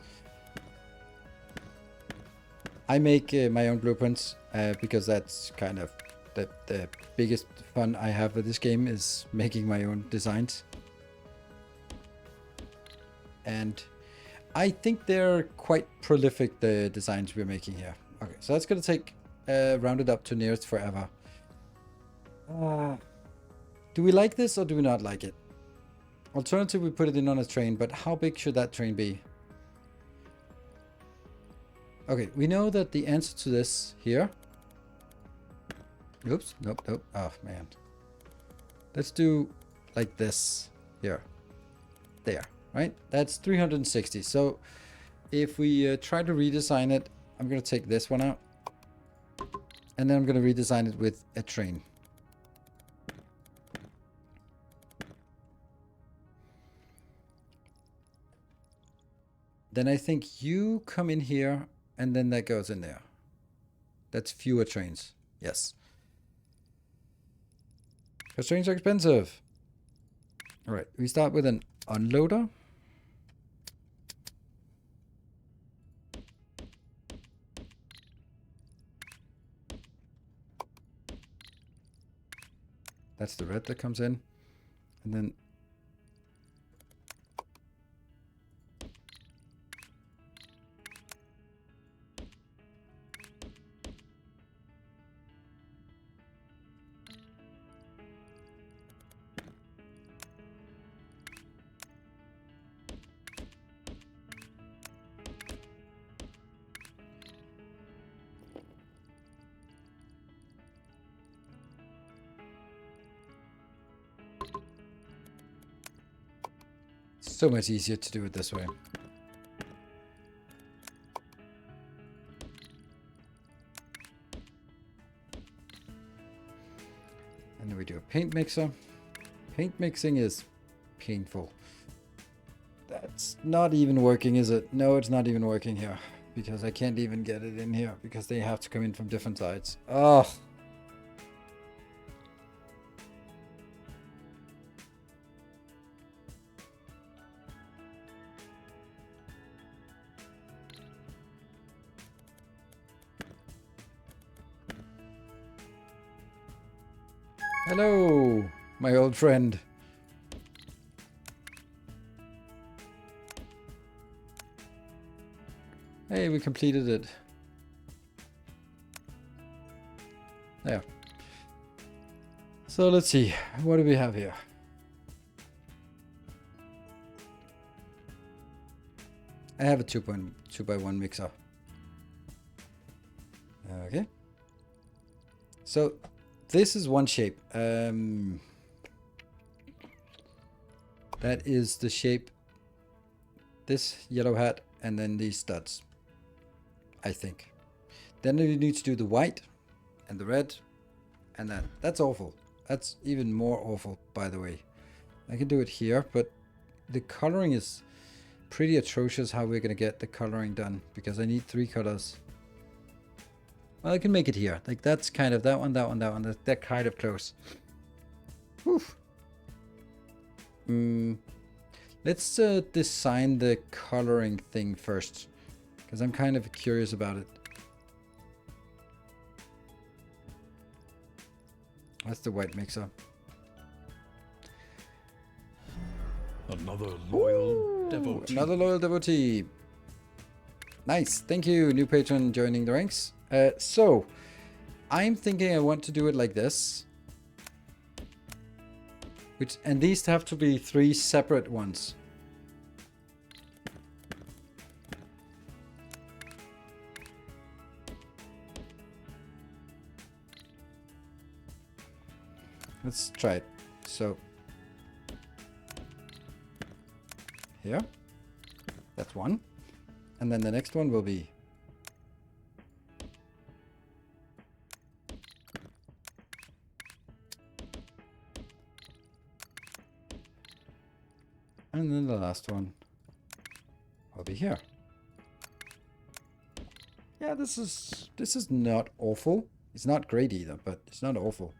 I make my own blueprints because that's kind of the biggest fun I have with this game is making my own designs. And I think they're quite prolific, the designs we're making here. Okay, so that's going to take rounded up to nearest forever. Do we like this or do we not like it? Alternative, we put it in on a train, but how big should that train be? Okay, we know that the answer to this here. Oops, nope. Oh, man. Let's do like this here. There, right? That's 360. So if we try to redesign it, I'm going to take this one out. And then I'm going to redesign it with a train. Then I think you come in here. And then that goes in there. That's fewer trains. Yes. Because trains are expensive. All right. We start with an unloader. That's the red that comes in. And then so much easier to do it this way. And then we do a paint mixer. Paint mixing is painful. That's not even working, is it? No, it's not even working here. Because I can't even get it in here. Because they have to come in from different sides. Oh. Hello, my old friend. Hey, we completed it. There. So let's see. What do we have here? I have a 2x1 mixer. Okay. So this is one shape. That is the shape. This yellow hat and then these studs. I think. Then you need to do the white and the red and that. That's awful. That's even more awful, by the way. I can do it here, but the coloring is pretty atrocious how we're going to get the coloring done, because I need 3 colors. Well, I can make it here. Like, that's kind of that one, that one, that one. They're kind of close. Whew. Let's design the coloring thing first, because I'm kind of curious about it. That's the white mixer. Another loyal devotee. Another loyal devotee. Nice. Thank you, new patron joining the ranks. So, I'm thinking I want to do it like this. And these have to be 3 separate ones. Let's try it. So, here. That's one. And then the next one will be and then the last one will be here. Yeah, this is not awful. It's not great either, but it's not awful.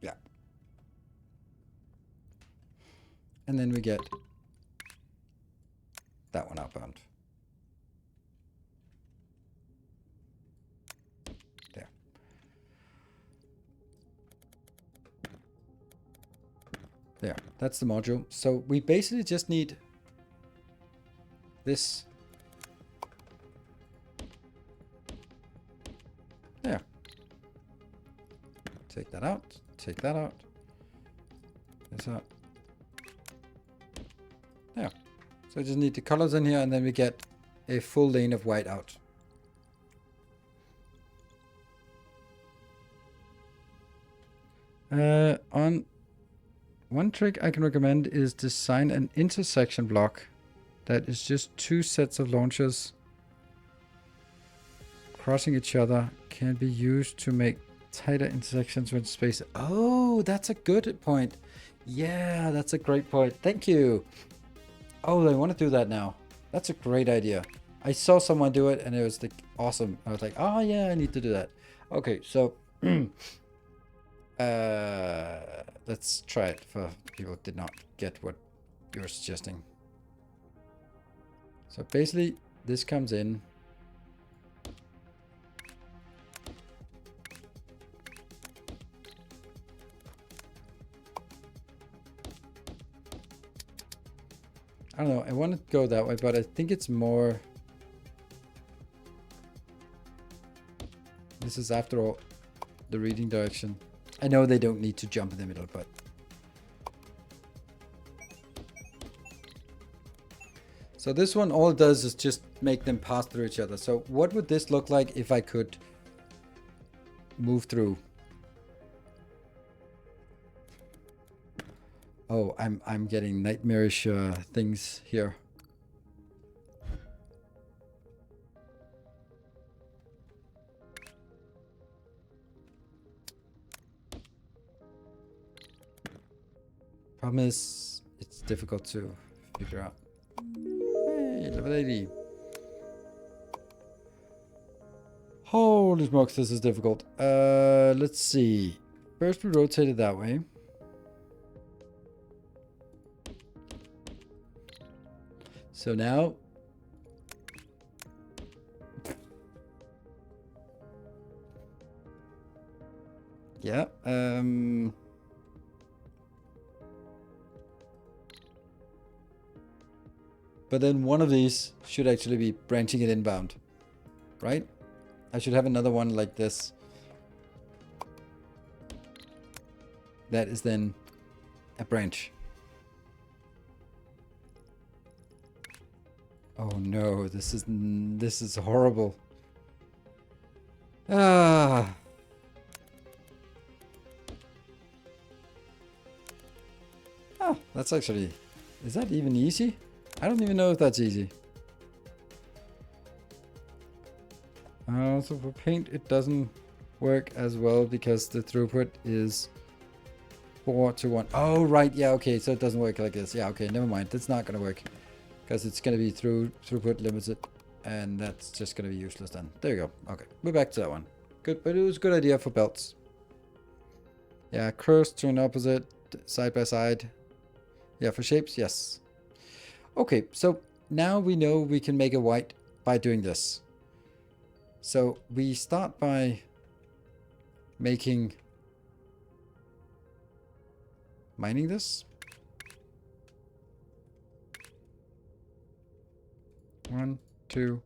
Yeah. And then we get that one outbound. There. There. That's the module. So we basically just need this. There. Take that out. Take that out. This out. There. So I just need the colors in here, and then we get a full lane of white out. On one trick I can recommend is design an intersection block that is just 2 sets of launchers crossing each other, can be used to make tighter intersections with space. Oh, that's a good point. Yeah, that's a great point. Thank you. Oh, I want to do that now. That's a great idea. I saw someone do it and it was like awesome. I was like, oh yeah, I need to do that. Okay, so let's try it for people who did not get what you're suggesting. So basically, this comes in. I don't know, I want to go that way, but I think it's more... This is, after all, the reading direction. I know they don't need to jump in the middle, but... So this one, all it does is just make them pass through each other. So what would this look like if I could move through? Oh, I'm getting nightmarish things here. Problem is, it's difficult to figure out. Hey, level 80. Holy smokes, this is difficult. Let's see. First we rotate it that way. So now, yeah, but then one of these should actually be branching it inbound, right? I should have another one like this. That is then a branch. Oh no, this is horrible. Ah. Oh, that's actually... Is that even easy? I don't even know if that's easy. So for paint it doesn't work as well because the throughput is 4 to 1. Oh, right. Yeah, okay. So it doesn't work like this. Yeah, okay. Never mind. That's not going to work. Because it's going to be throughput limited. And that's just going to be useless then. There you go. Okay. We're back to that one. Good. But it was a good idea for belts. Yeah, curse, turn opposite, side by side. Yeah, for shapes, yes. Okay, so now we know we can make a white by doing this. So we start by mining this. 1, 2,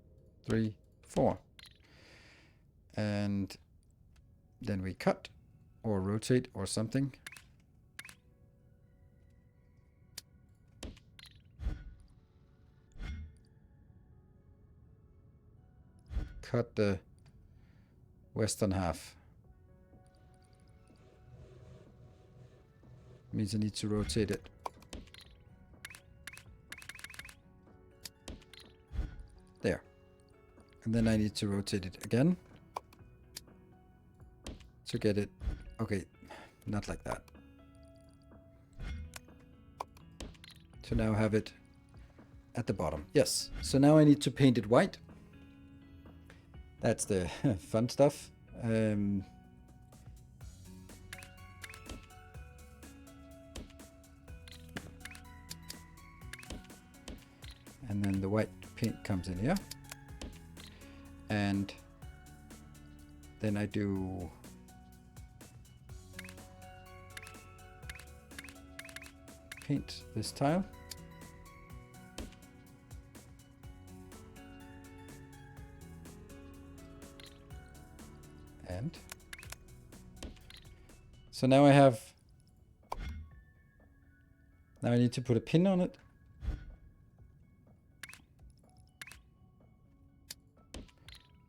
3, 4. And then we cut or rotate or something. Cut the western half. Means I need to rotate it. There. And then I need to rotate it again. To get it. Okay, not like that. To now have it at the bottom. Yes. So now I need to paint it white. That's the fun stuff. And then the white paint comes in here. And then I do paint this tile. And so now I need to put a pin on it.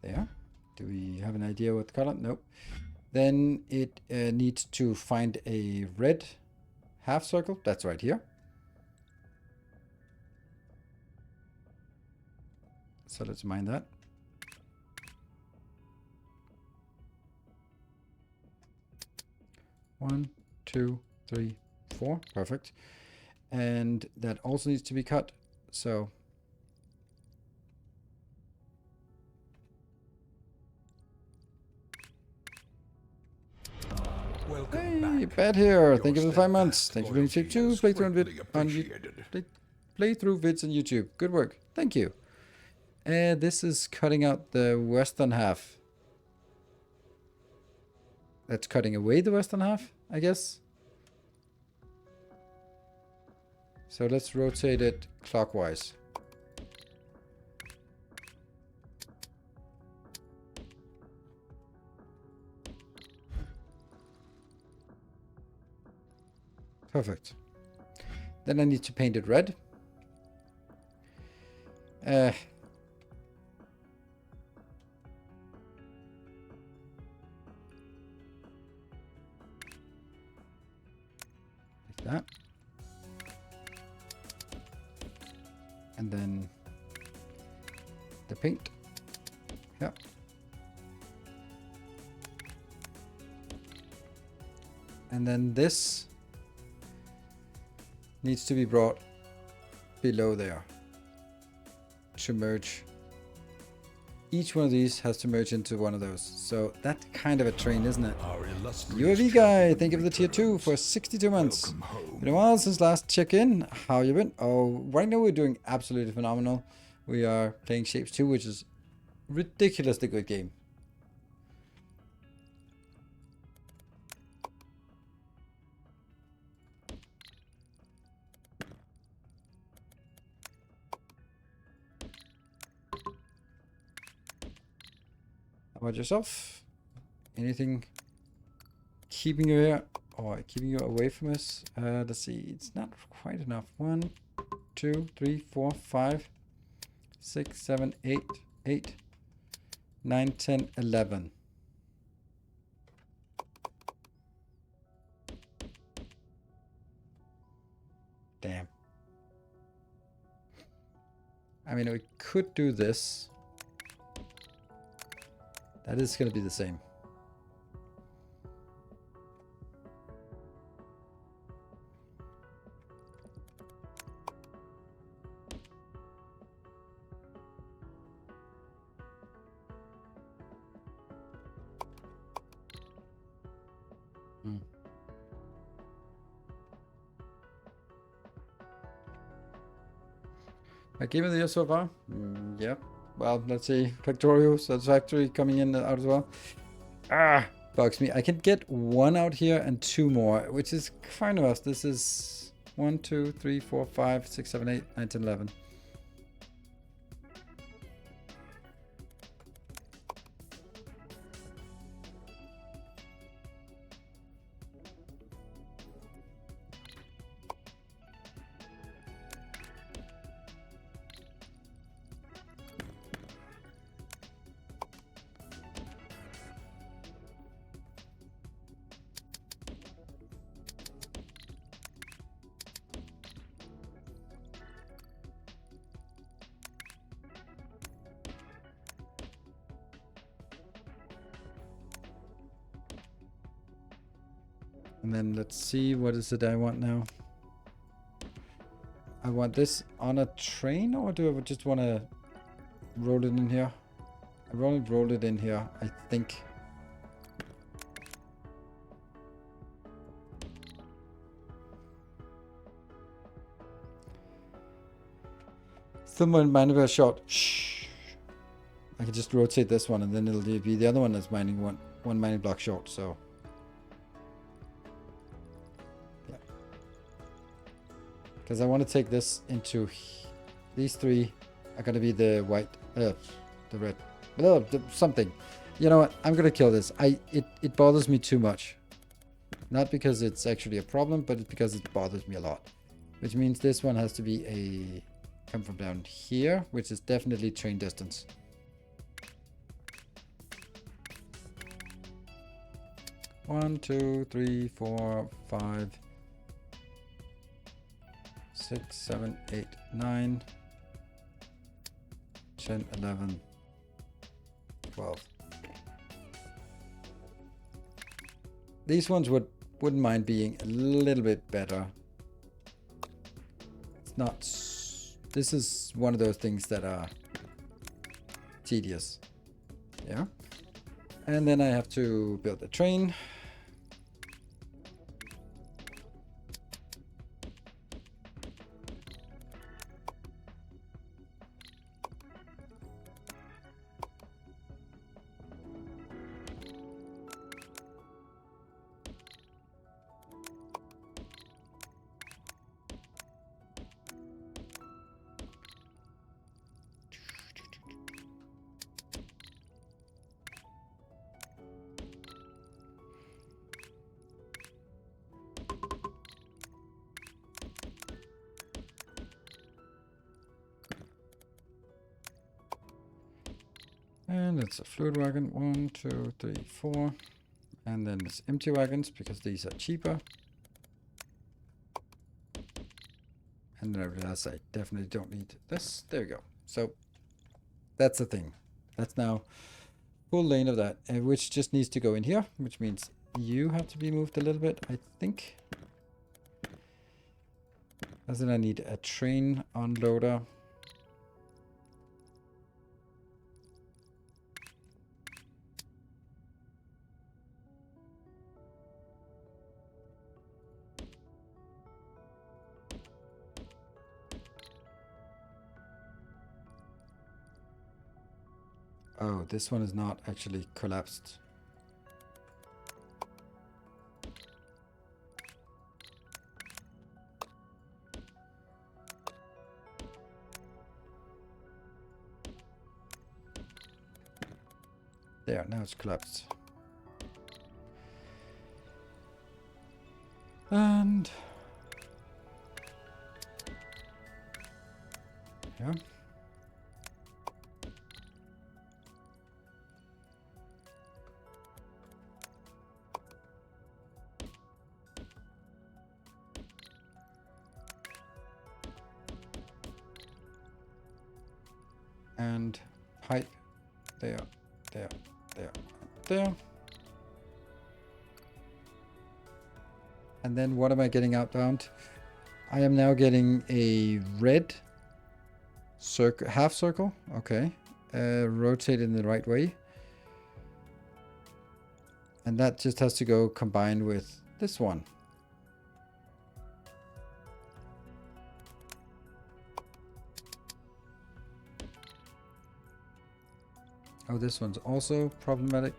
There. Do we have an idea what color? Nope. Then it needs to find a red half circle. That's right here. So let's mine that. One, 2, 3, 4. Perfect. And that also needs to be cut. So hey, Bad here. Thank you for the 5 months. Thanks for doing Shape 2 playthrough vids on YouTube. Good work. Thank you. This is cutting out the western half. That's cutting away the western half, I guess. So let's rotate it clockwise. Perfect. Then I need to paint it red. Like that. And then the paint. Yeah. And then this needs to be brought below there to merge. Each one of these has to merge into one of those. So that's kind of a train, isn't it? UAV guy, thank you for the tier 2 for 62 months. Been a while since last check-in. How you been? Oh, right now we're doing absolutely phenomenal. We are playing Shapes 2, which is ridiculously good game. How about yourself? Anything keeping you here or keeping you away from us? Let's see. It's not quite enough. 1, 2, 3, 4, 5, 6, 7, 8, 9, 10, 11. Damn. I mean, we could do this. That is going to be the same. A game of the year so far? Yep. Well, let's see. Factorio, Satisfactory coming in out as well. Bugs me. I can get 1 out here and 2 more, which is kind of us. This is 1, 2, 3, 4, 5, 6, 7, 8, 9, 10, 11. And then let's see, what is it I want now? I want this on a train, or do I just want to roll it in here? I want to roll it in here, I think. Still mining a shot. Shh. I can just rotate this one, and then it'll be the other one that's mining one mining block short, so. Because I want to take this into these 3 are going to be the white, the red, something. You know what? I'm going to kill this. It bothers me too much. Not because it's actually a problem, but it's because it bothers me a lot. Which means this one has to be come from down here, which is definitely train distance. One, 2, 3, 4, 5. 6, 7, 8, 9, 10, 11, 12. These ones wouldn't mind being a little bit better. It's not. This is one of those things that are tedious. Yeah. And then I have to build a train. And it's a fluid wagon. 1, 2, 3, 4. And then it's empty wagons because these are cheaper. And then I realize I definitely don't need this. There we go. So that's the thing. That's now full lane of that, which just needs to go in here, which means you have to be moved a little bit, I think. As then I need a train unloader. Oh, this one is not actually collapsed. There, now it's collapsed. And yeah. And pipe there, there, there, there. And then what am I getting outbound? I am now getting a red circle, half circle. Okay. Rotate in the right way. And that just has to go combined with this one. Oh, this one's also problematic.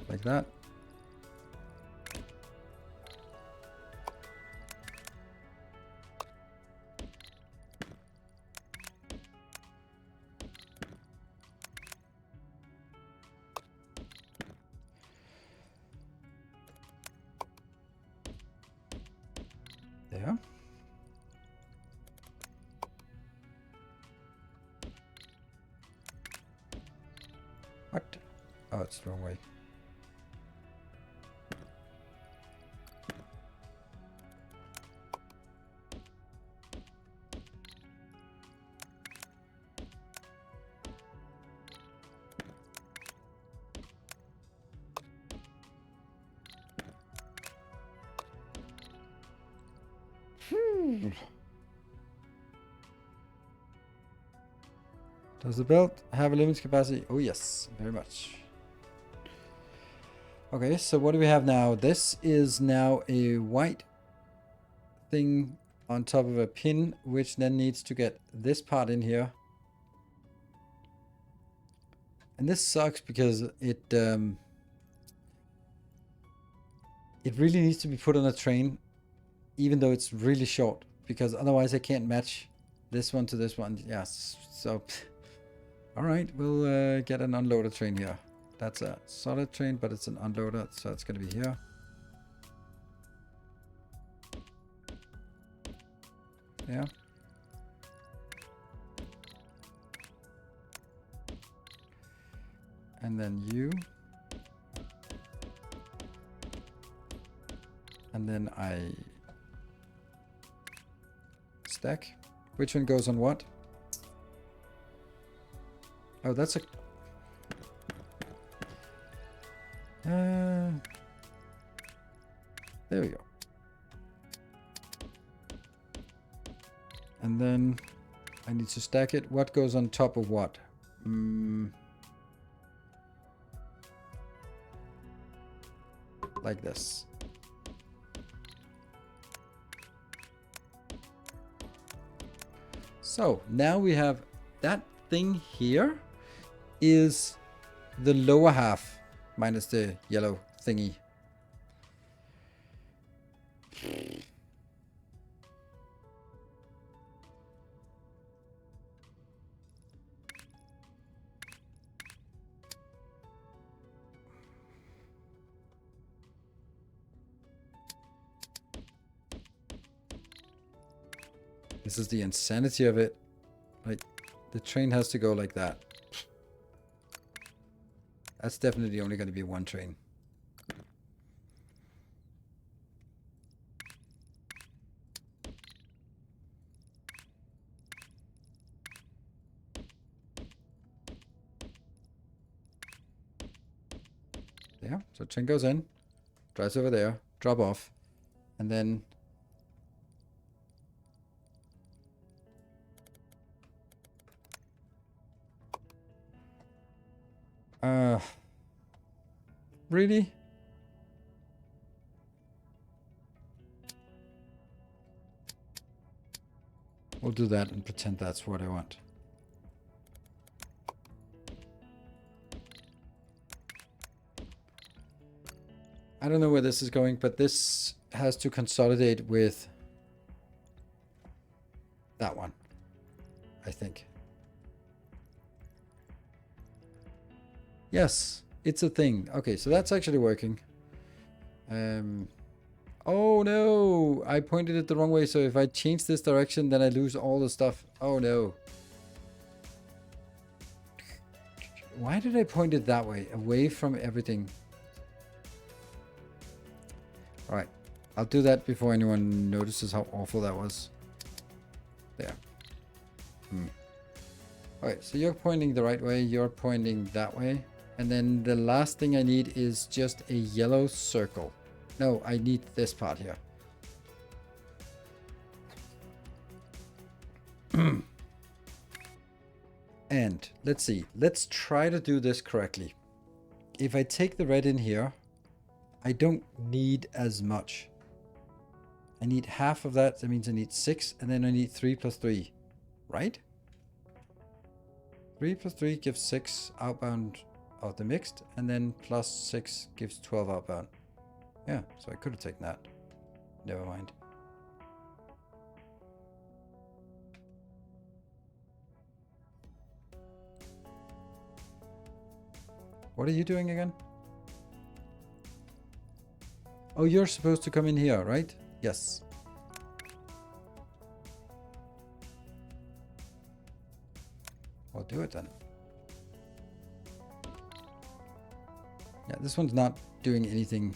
Like that. There. What? Oh, it's the wrong way. Does the belt have a limited capacity? Oh yes, very much. Okay, so what do we have now? This is now a white thing on top of a pin, which then needs to get this part in here. And this sucks because it really needs to be put on a train, even though it's really short, because otherwise I can't match this one to this one. Yes, so all right, we'll get an unloader train here. That's a solid train, but it's an unloader, so it's going to be here. Yeah. And then you. And then I stack. Which one goes on what? Oh, that's a... there we go. And then I need to stack it. What goes on top of what? Like this. So now we have that thing here is the lower half minus the yellow thingy. This is the insanity of it. Like, the train has to go like that. That's definitely only going to be one train. Yeah, so train goes in, drives over there, drop off, and then really? We'll do that and pretend that's what I want. I don't know where this is going, but this has to consolidate with that one, I think. Yes, it's a thing. Okay, so that's actually working. Oh no, I pointed it the wrong way. So if I change this direction, then I lose all the stuff. Oh no. Why did I point it that way? Away from everything. All right, I'll do that before anyone notices how awful that was. There. All right, so you're pointing the right way. You're pointing that way. And then the last thing I need is just a yellow circle. No, I need this part here. And let's see. Let's try to do this correctly. If I take the red in here, I don't need as much. I need half of that. That means I need 6, and then I need 3 plus 3. Right? 3 plus 3 gives 6 outbound of the mixed, and then plus 6 gives 12 outbound. Yeah, so I could have taken that. Never mind. What are you doing again? Oh, you're supposed to come in here, right? Yes. I'll do it then. Yeah, this one's not doing anything.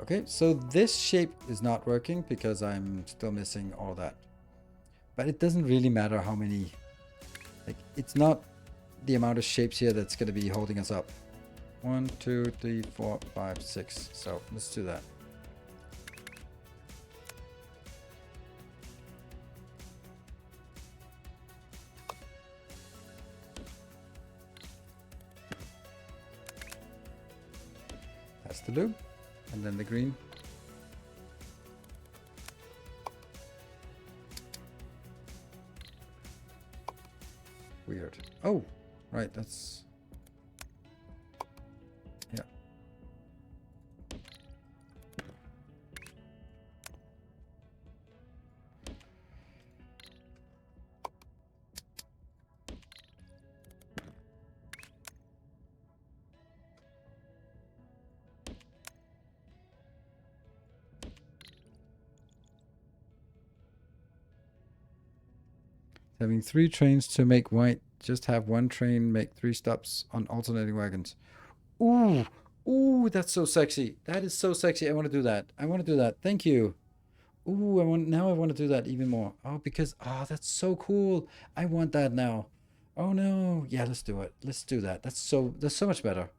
Okay, so this shape is not working because I'm still missing all that. But it doesn't really matter how many. Like, it's not the amount of shapes here that's going to be holding us up. 1, 2, 3, 4, 5, 6. So let's do that. That's the loop. And then the green. Weird. Oh, right. That's... yeah. Having 3 trains to make white. Just have 1 train make 3 stops on alternating wagons. Ooh, ooh, that's so sexy. That is so sexy. I want to do that. I want to do that. Thank you. Ooh, I want to do that even more. Oh, because that's so cool. I want that now. Oh no. Yeah, let's do it. Let's do that. That's so much better.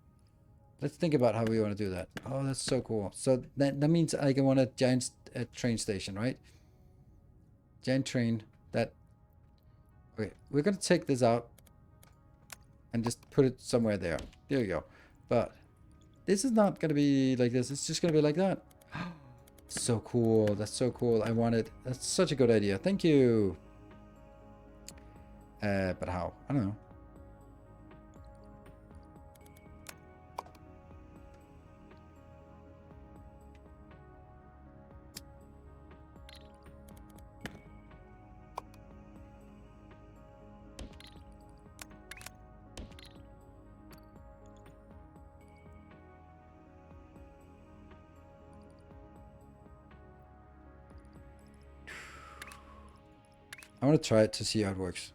Let's think about how we want to do that. Oh, that's so cool. So that means I can want a giant train station, right? Giant train that. Okay, we're gonna take this out and just put it somewhere there. There you go. But this is not gonna be like this. It's just gonna be like that. So cool. That's so cool. I want it. That's such a good idea. Thank you. But how? I don't know. I want to try it to see how it works.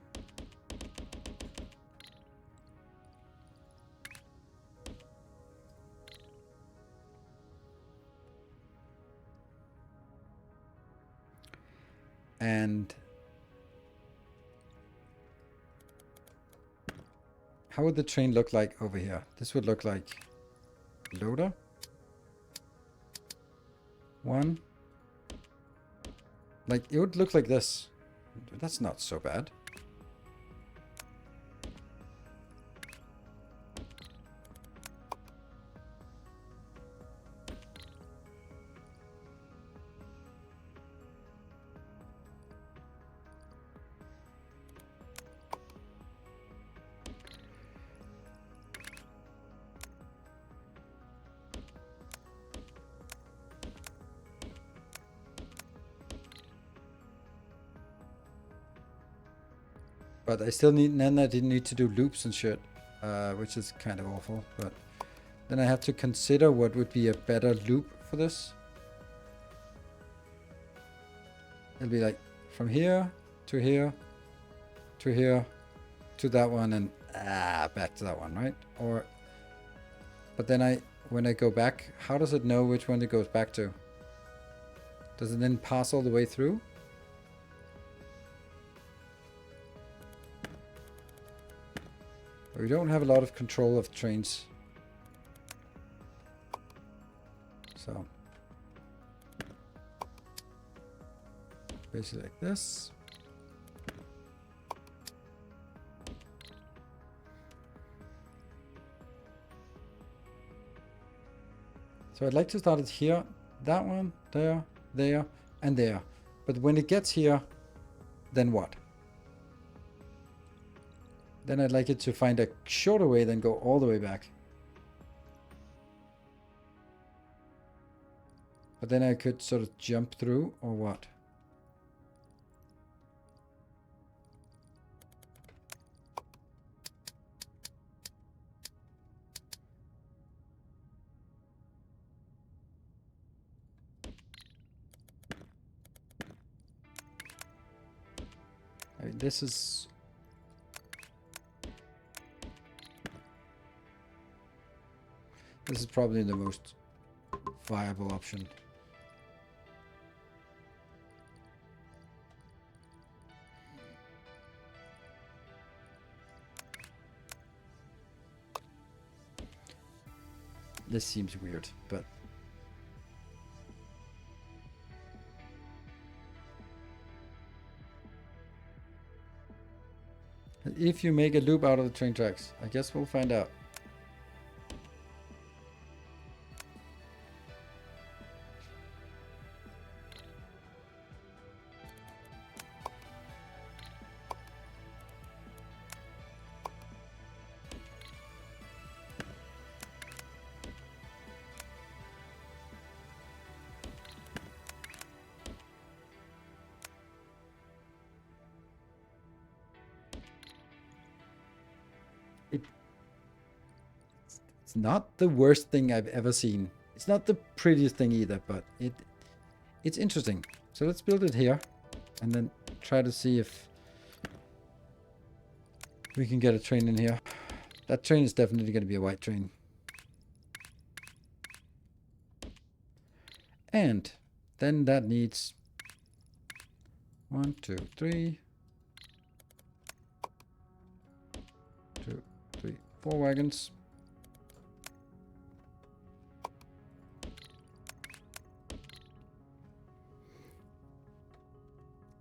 And how would the train look like over here? This would look like loader. 1. Like, it would look like this. That's not so bad. But I still need, then I didn't need to do loops and shit, which is kind of awful. But then I have to consider what would be a better loop for this. It'll be like from here to here to here to that one and back to that one, right? Or, but then when I go back, how does it know which one it goes back to? Does it then pass all the way through? We don't have a lot of control of trains. So basically like this. So I'd like to start it here, that one, there, there, and there. But when it gets here, then what? Then I'd like it to find a shorter way than go all the way back. But then I could sort of jump through, or what? I mean, this is... This is probably the most viable option. This seems weird, but... If you make a loop out of the train tracks, I guess we'll find out. It's not the worst thing I've ever seen. It's not the prettiest thing either, but it's interesting. So let's build it here and then try to see if we can get a train in here. That train is definitely going to be a white train. And then that needs 1, 2, 3, 2, 3, 4 wagons.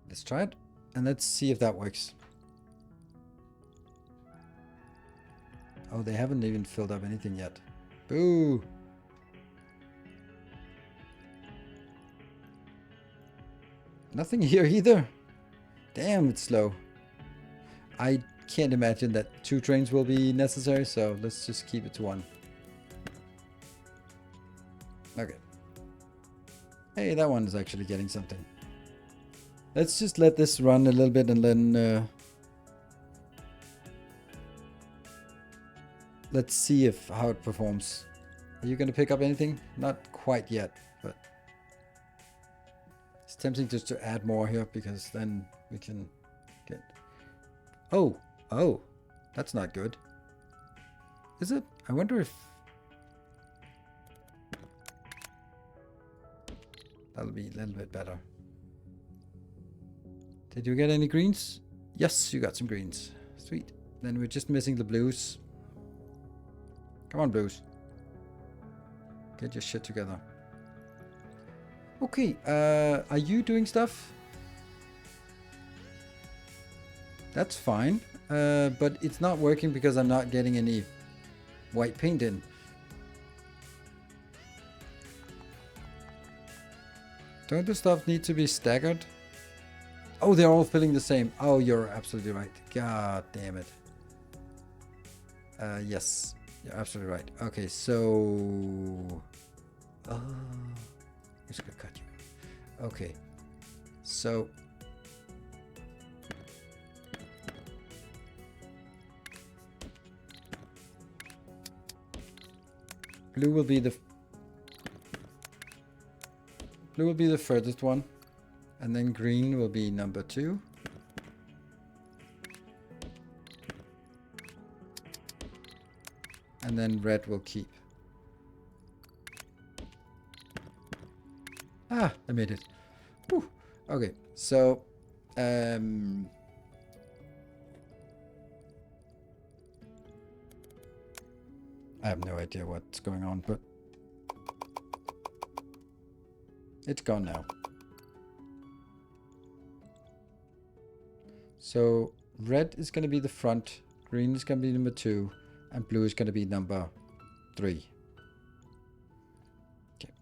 Let's try it and let's see if that works. Oh, they haven't even filled up anything yet. Boo! Nothing here either. Damn, it's slow. I can't imagine that 2 trains will be necessary, so let's just keep it to 1. Okay. Hey, that one is actually getting something. Let's just let this run a little bit and then let's see how it performs. Are you going to pick up anything? Not quite yet, but it's tempting just to add more here because then we can get... Oh, that's not good. Is it? I wonder if... That'll be a little bit better. Did you get any greens? Yes, you got some greens. Sweet. Then we're just missing the blues. Come on, blues. Get your shit together. Okay, are you doing stuff? That's fine. But it's not working because I'm not getting any white paint in. Don't the stuff need to be staggered? Oh, they're all filling the same. Oh, you're absolutely right. God damn it. Yes, you're absolutely right. Okay, so... Oh, I'm just gonna cut you. Okay, so... Blue will be the furthest one. And then green will be number 2. And then red will keep. Ah, I made it. Whew. Okay, so I have no idea what's going on, but it's gone now. So red is going to be the front, green is going to be number 2, and blue is going to be number 3. Okay.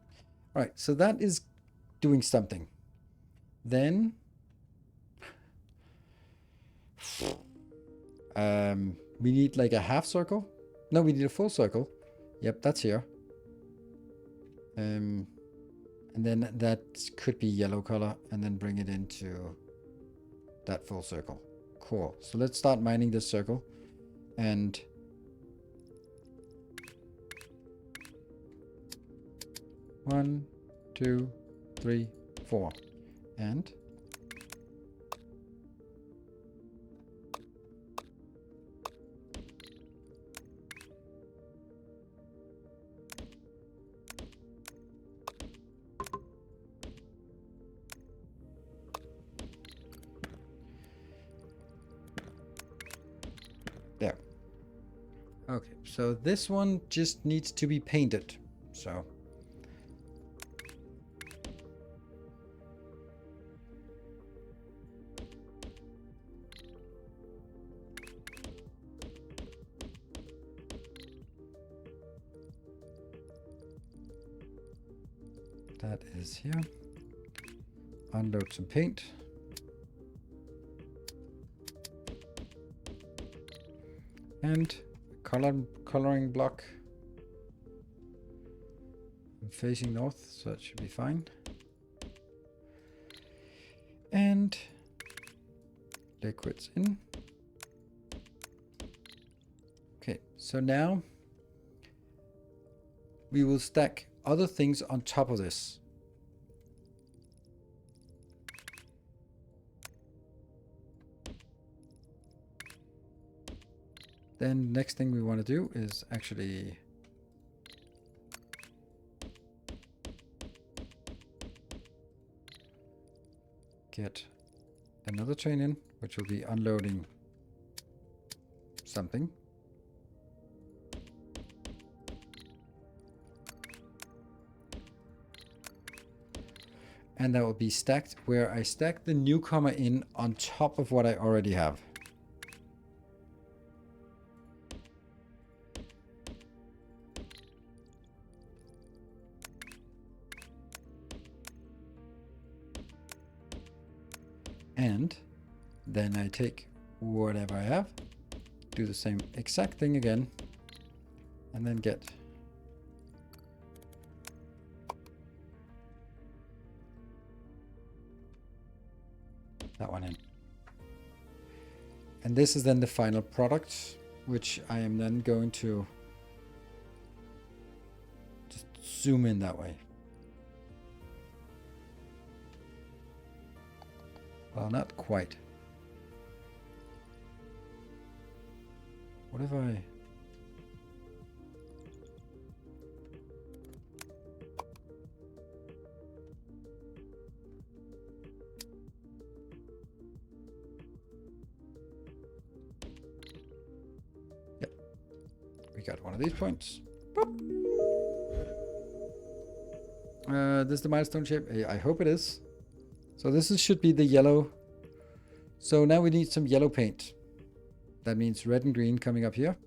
All right, so that is doing something. Then We need like a half circle. No, we need a full circle. Yep, that's here. And then that could be yellow color, and then bring it into that full circle. Cool. So let's start mining this circle. And one, two, three, four. And there. Okay, so this one just needs to be painted. So that is here. Unload some paint. And coloring block. I'm facing north, so that should be fine. And liquids in. Okay, so now we will stack other things on top of this. Then next thing we want to do is actually get another train in, which will be unloading something. And that will be stacked where I stack the newcomer in on top of what I already have. And then I take whatever I have, do the same exact thing again, and then get that one in. And this is then the final product, which I am then going to just zoom in that way. Well, not quite. What if I... Yep. We got one of these points. Boop. This is the milestone shape. I hope it is. So this should be the yellow. So now we need some yellow paint. That means red and green coming up here.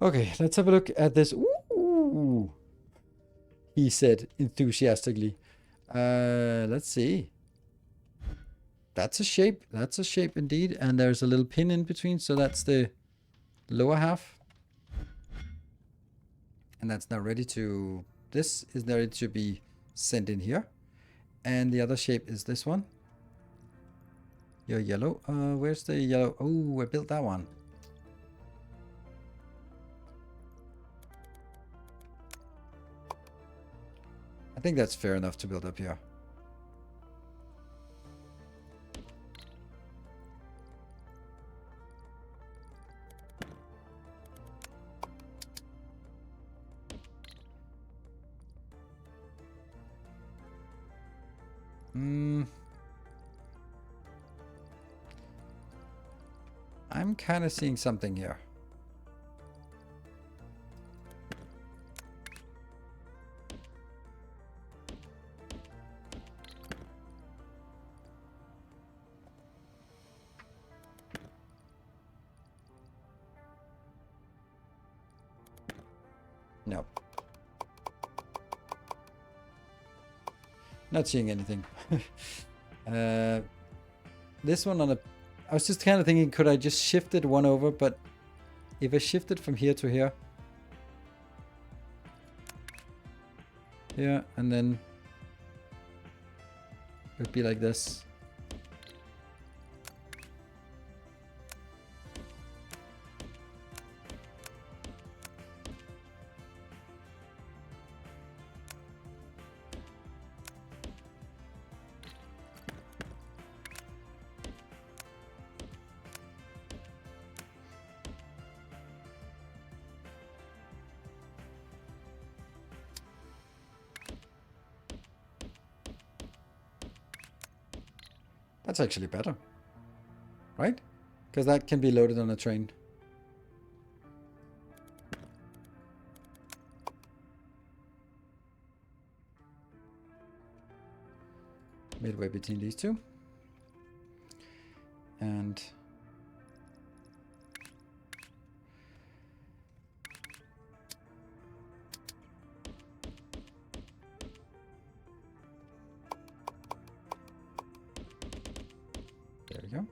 Okay, let's have a look at this. Ooh, he said enthusiastically. Let's see. That's a shape. That's a shape indeed. And there's a little pin in between. So that's the lower half. And that's now ready to... This is now ready to be sent in here. And the other shape is this one. Your yellow. Where's the yellow? Oh, I built that one. I think that's fair enough to build up here. I'm kind of seeing something here. No. Not seeing anything. This one on a I was just kind of thinking, could I just shift it one over? But if I shift it from here to here, here, and then it would be like this. That's actually better, right? Because that can be loaded on a train. Midway between these two. And there we go.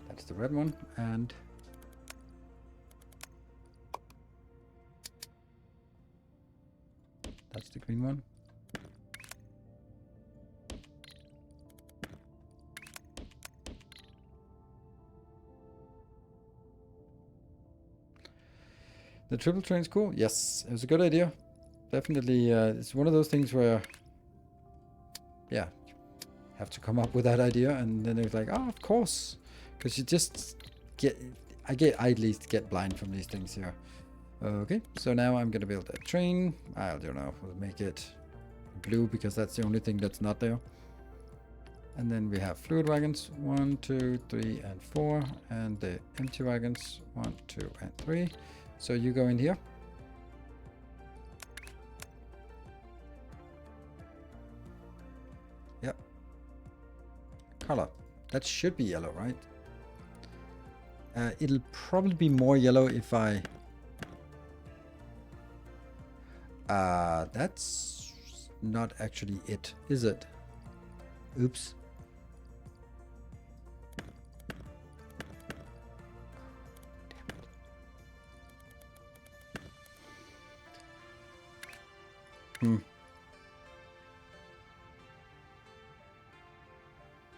That's the red one, and that's the green one. The triple train's cool. Yes, it was a good idea. Definitely, it's one of those things where, yeah, you have to come up with that idea, and then it's like, oh, of course, because you just get, I at least get blind from these things here. Okay, so now I'm gonna build a train. I don't know, we'll make it blue because that's the only thing that's not there. And then we have fluid wagons, 1, 2, 3, and 4, and the empty wagons, 1, 2, and 3. So you go in here. Yep. Color. That should be yellow, right? It'll probably be more yellow if I... that's not actually it, is it? Oops.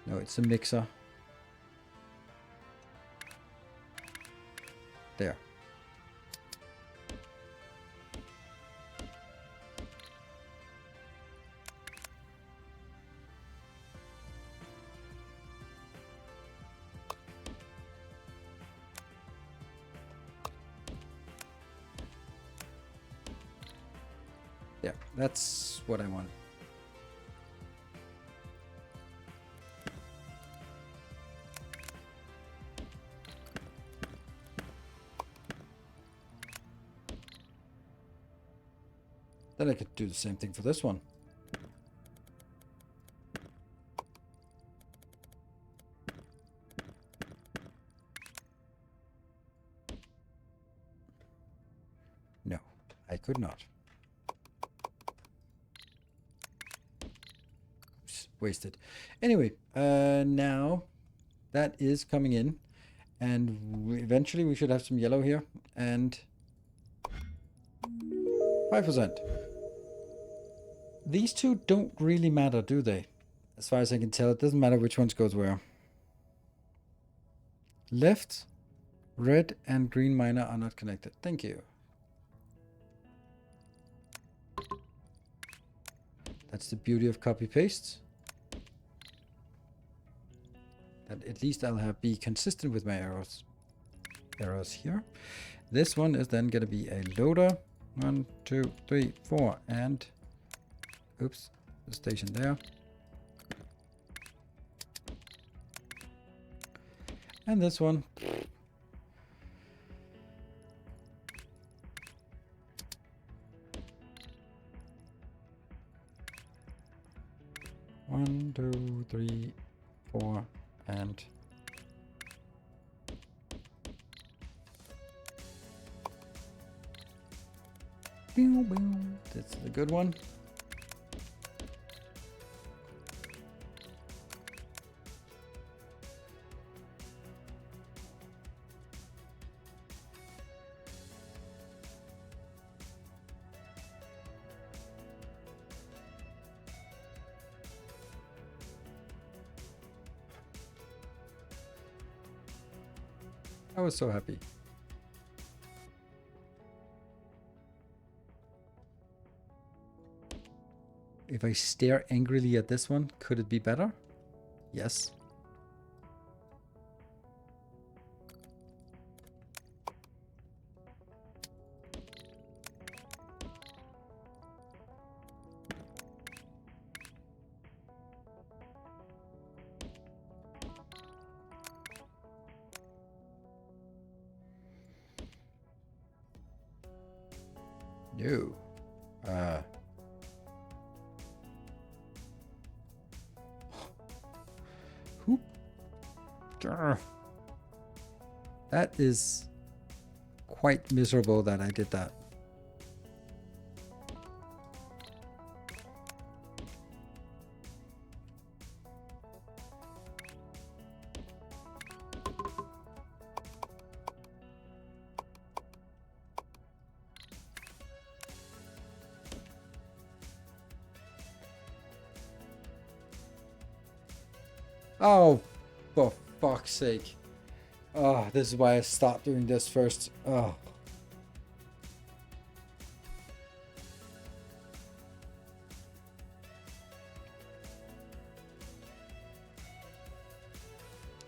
No, it's a mixer. There. Yeah, that's what I want. Then I could do the same thing for this one. No, I could not. Oops, wasted. Anyway, now that is coming in, and eventually we should have some yellow here, and 5%. These two don't really matter, do they? As far as I can tell, it doesn't matter which ones goes where. Left, red, and green miner are not connected. Thank you. That's the beauty of copy-paste. That at least I'll have be consistent with my arrows. Arrows here. This one is then going to be a loader. 1, 2, 3, 4, and oops, the station there. And this one. One, 2, 3, 4, and boom, boom. That's the good one. I was so happy. If I stare angrily at this one, could it be better? Yes. No. Whoop. Grr. That is quite miserable that I did that. Oh, for fuck's sake. Oh, this is why I stopped doing this first. Oh.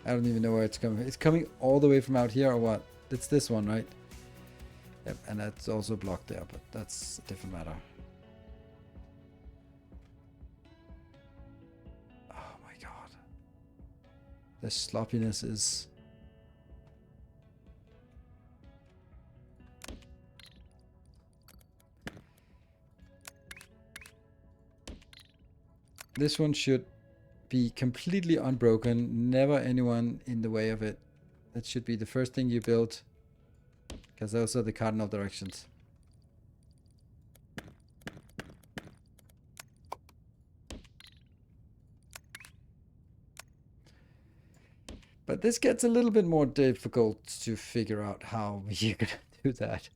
I don't even know where it's coming. It's coming all the way from out here or what? It's this one, right? Yep, and that's also blocked there, but that's a different matter. Oh my god. The sloppiness is... This one should be completely unbroken, never anyone in the way of it. That should be the first thing you build, because those are the cardinal directions. But this gets a little bit more difficult to figure out how you're gonna do that.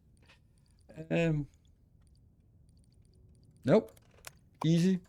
Nope. Easy.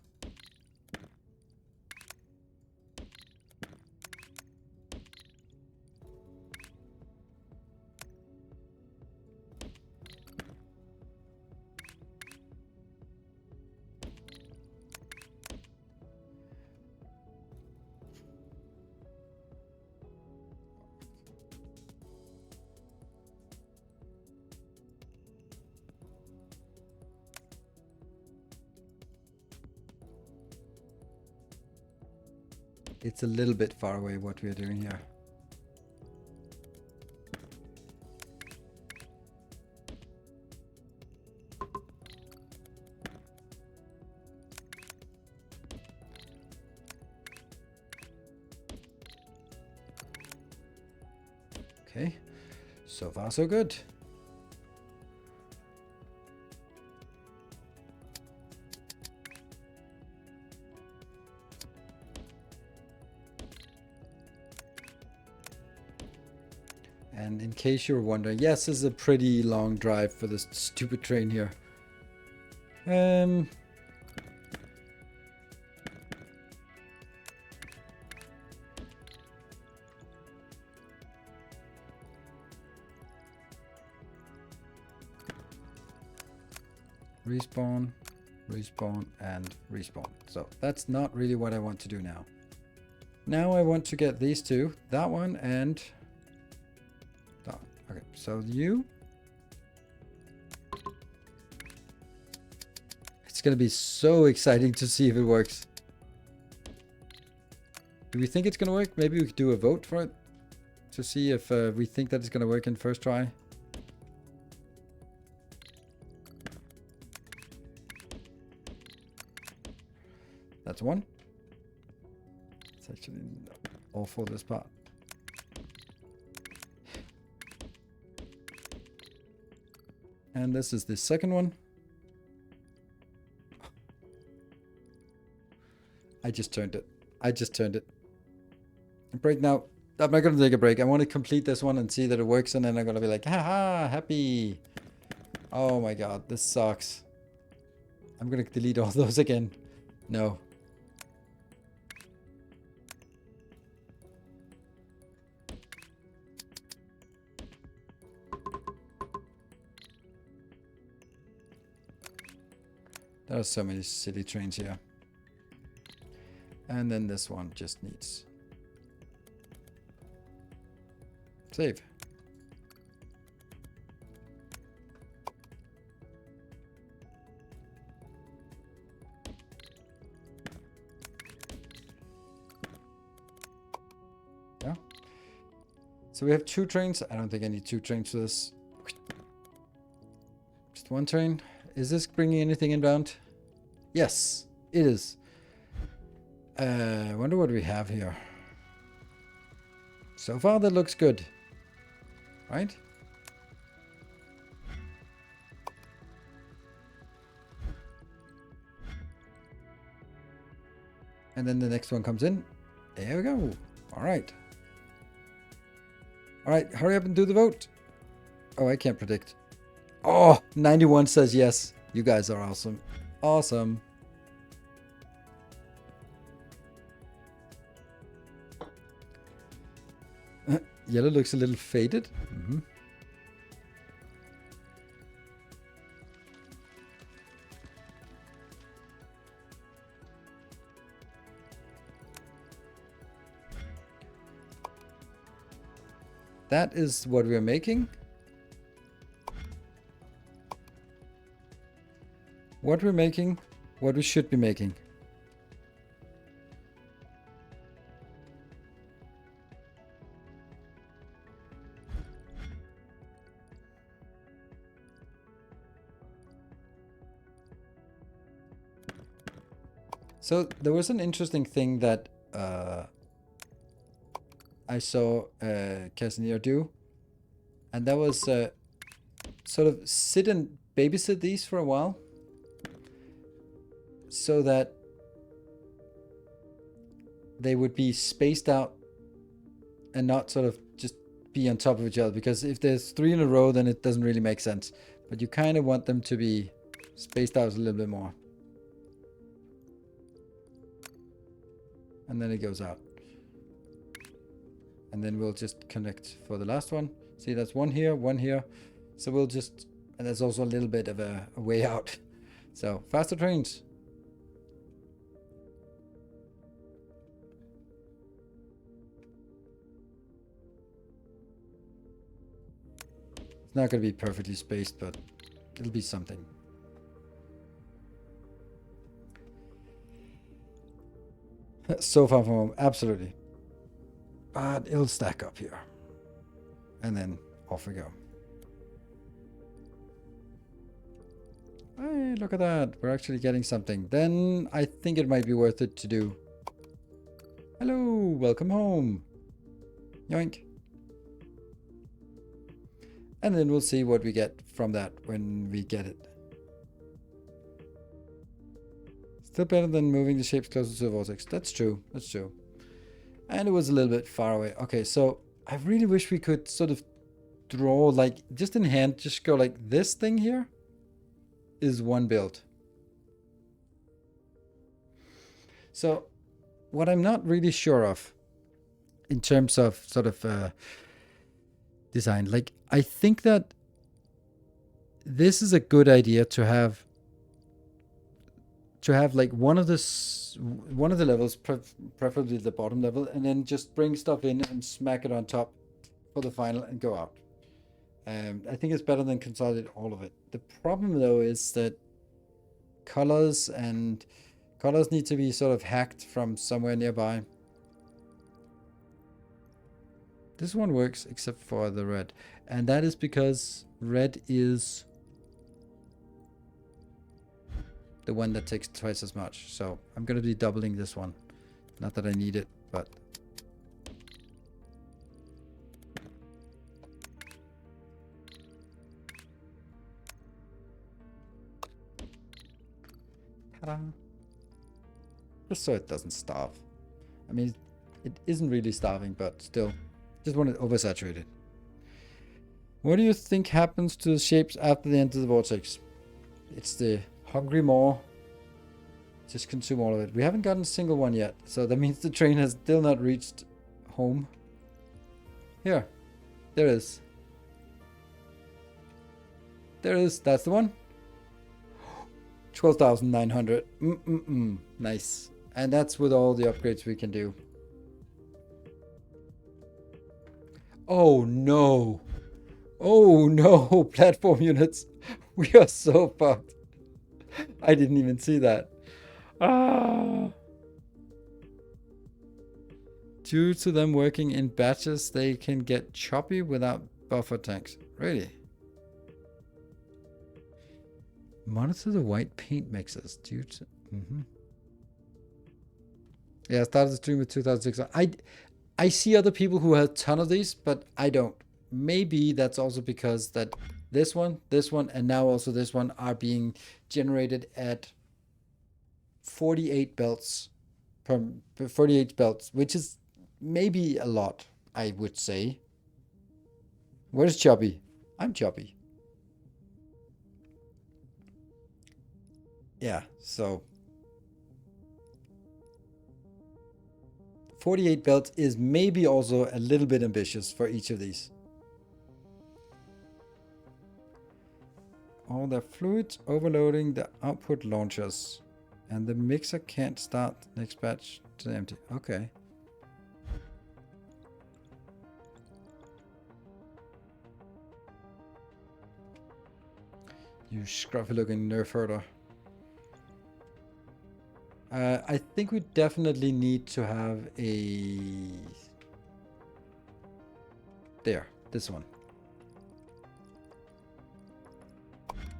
It's a little bit far away what we're doing here. Okay, so far so good. And in case you're wondering, yes, this is a pretty long drive for this stupid train here. Respawn, respawn, and respawn. So that's not really what I want to do now. Now I want to get these two, that one and that one. Okay, so you. It's gonna be so exciting to see if it works. Do we think it's gonna work? Maybe we could do a vote for it to see if we think that it's gonna work in first try. That's one. It's actually all for this part. And this is the second one. I just turned it. I just turned it. Break now. I'm not going to take a break. I want to complete this one and see that it works, and then I'm going to be like, haha, happy. Oh my god, this sucks. I'm going to delete all those again. No. There are so many city trains here. And then this one just needs save. Yeah. So we have 2 trains. I don't think I need 2 trains for this. Just 1 train. Is this bringing anything inbound? Yes, it is. I wonder what we have here. So far that looks good. Right? And then the next one comes in. There we go. Alright. Alright, hurry up and do the vote. Oh, I can't predict. Oh, 91 says yes. You guys are awesome. Awesome. Yellow looks a little faded. Mm-hmm. That is what we're making. What we're making, what we should be making. So there was an interesting thing that I saw Casimir do, and that was sort of sit and babysit these for a while, so that they would be spaced out and not sort of just be on top of each other, because if there's 3 in a row, then it doesn't really make sense. But you kind of want them to be spaced out a little bit more. And then it goes out. And then we'll just connect for the last one. See, that's 1 here, 1 here. So we'll just, and there's also a little bit of a way out. So faster trains. It's not going to be perfectly spaced, but it'll be something. So far from home, absolutely. But it'll stack up here. And then off we go. Hey, look at that. We're actually getting something. Then I think it might be worth it to do. Hello, welcome home. Yoink. And then we'll see what we get from that when we get it. Still better than moving the shapes closer to the vortex. That's true. That's true. And it was a little bit far away. Okay, so I really wish we could sort of draw, like, just in hand, just go like this thing here is 1 build. So what I'm not really sure of in terms of sort of design, like, I think that this is a good idea to have like one of the levels, preferably the bottom level, and then just bring stuff in and smack it on top for the final and go out. I think it's better than consolidate all of it. The problem though is that colors need to be sort of hacked from somewhere nearby. This one works except for the red, and that is because red is the one that takes twice as much. So I'm going to be doubling this one. Not that I need it, but ta-da. Just so it doesn't starve. I mean, it isn't really starving, but still, just want it oversaturated. What do you think happens to the shapes after they enter the vortex? It's the hungry maw. Just consume all of it. We haven't gotten a single one yet, so that means the train has still not reached home. Here. There it is. There it is. That's the one. 12,900. Nice. And that's with all the upgrades we can do. Oh no. Oh no, platform units. We are so fucked. I didn't even see that. Ah. Due to them working in batches, they can get choppy without buffer tanks. Really? Monitor the white paint mixes due to... Yeah, I started the stream with 2006. I see other people who have a ton of these, but I don't. Maybe that's also because that this one, and now also this one are being generated at 48 belts per 48 belts, which is maybe a lot, I would say. Where's Chubby? I'm Chubby. Yeah, so 48 belts is maybe also a little bit ambitious for each of these. All the fluids overloading the output launchers, and the mixer can't start next batch to empty. Okay. You scruffy looking nerf herder. I think we definitely need to have a... There, this one.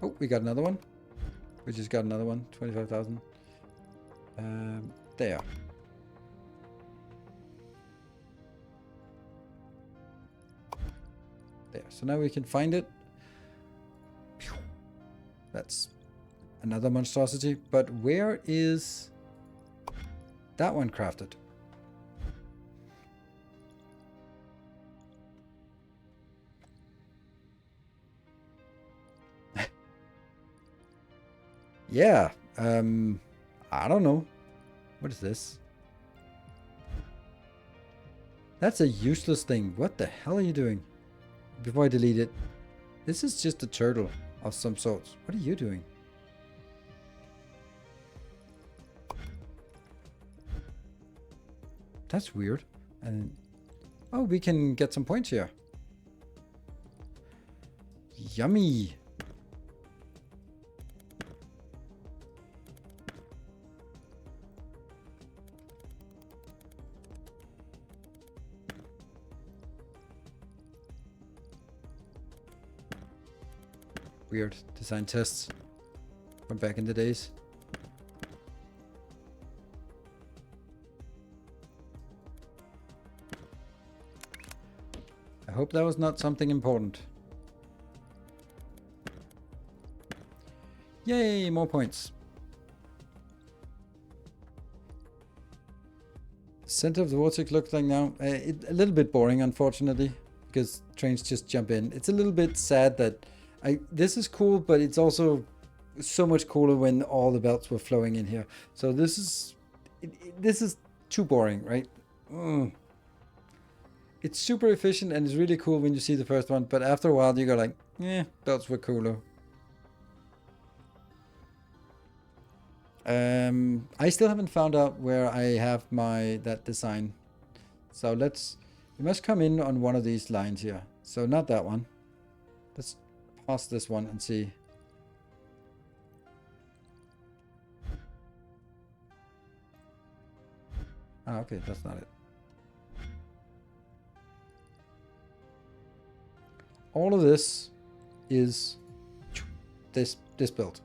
Oh, we got another one. We just got another one, 25,000. There. There, so now we can find it. That's another monstrosity, but where is that one crafted? Yeah, I don't know. What is this? That's a useless thing. What the hell are you doing? Before I delete it. This is just a turtle of some sort. What are you doing? That's weird. And oh, we can get some points here. Yummy. Weird design tests from back in the days. I hope that was not something important. Yay, more points. Center of the vortex looks like now. A little bit boring, unfortunately, because trains just jump in. It's a little bit sad that this is cool, but it's also so much cooler when all the belts were flowing in here. So this is too boring, right? It's super efficient and it's really cool when you see the first one, but after a while you go like, belts were cooler. I still haven't found out where I have that design. So we must come in on one of these lines here. So not that one. Let's pause this one and see. Ah, okay, that's not it. All of this is this build.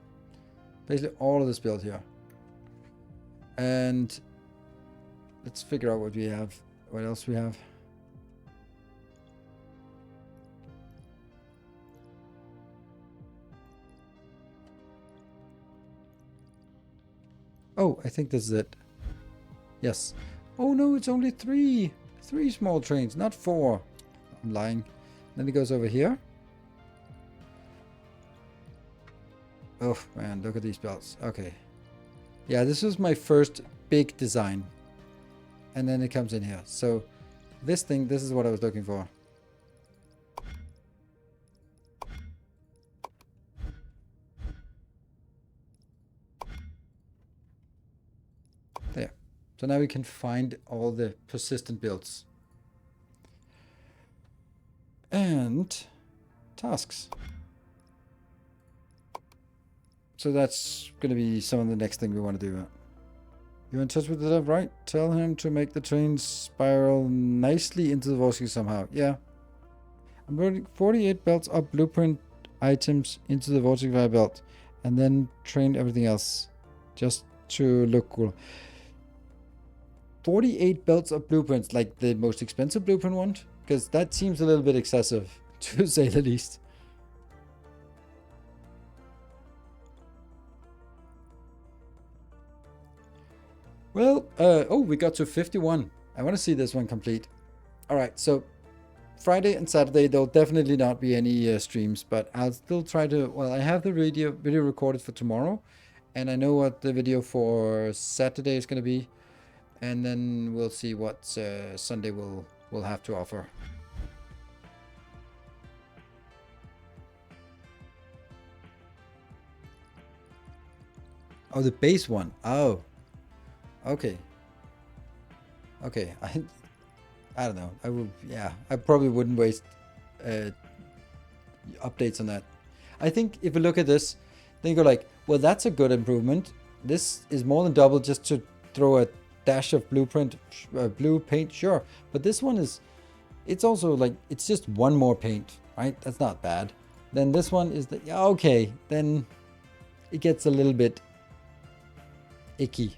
Basically all of this build here. And let's figure out what we have. What else we have. Oh, I think this is it. Yes. Oh no, it's only three small trains, not 4. I'm lying. Then it goes over here. Oh man, look at these belts. Okay. Yeah, this was my first big design. And then it comes in here. So this is what I was looking for. So now we can find all the persistent builds. And tasks. So that's going to be some of the next thing we want to do. You're in touch with the dev, right? Tell him to make the train spiral nicely into the vortex somehow. Yeah. I'm putting 48 belts of blueprint items into the vortex via belt. And then train everything else. Just to look cool. 48 belts of blueprints, like the most expensive blueprint one? Because that seems a little bit excessive, to say the least. Well, oh, we got to 51. I want to see this one complete. All right, so Friday and Saturday, there'll definitely not be any streams, but I'll still try to, well, I have the video recorded for tomorrow, and I know what the video for Saturday is going to be, and then we'll see what Sunday will have to offer. Oh, the base one. Oh. Okay. Okay. I don't know. I will. Yeah. I probably wouldn't waste updates on that. I think if we look at this, then you go like, well, that's a good improvement. This is more than double just to throw a dash of blueprint, blue paint, sure. But this one is, it's also like, it's just one more paint, right? That's not bad. Then this one is the, yeah, okay. Then it gets a little bit icky.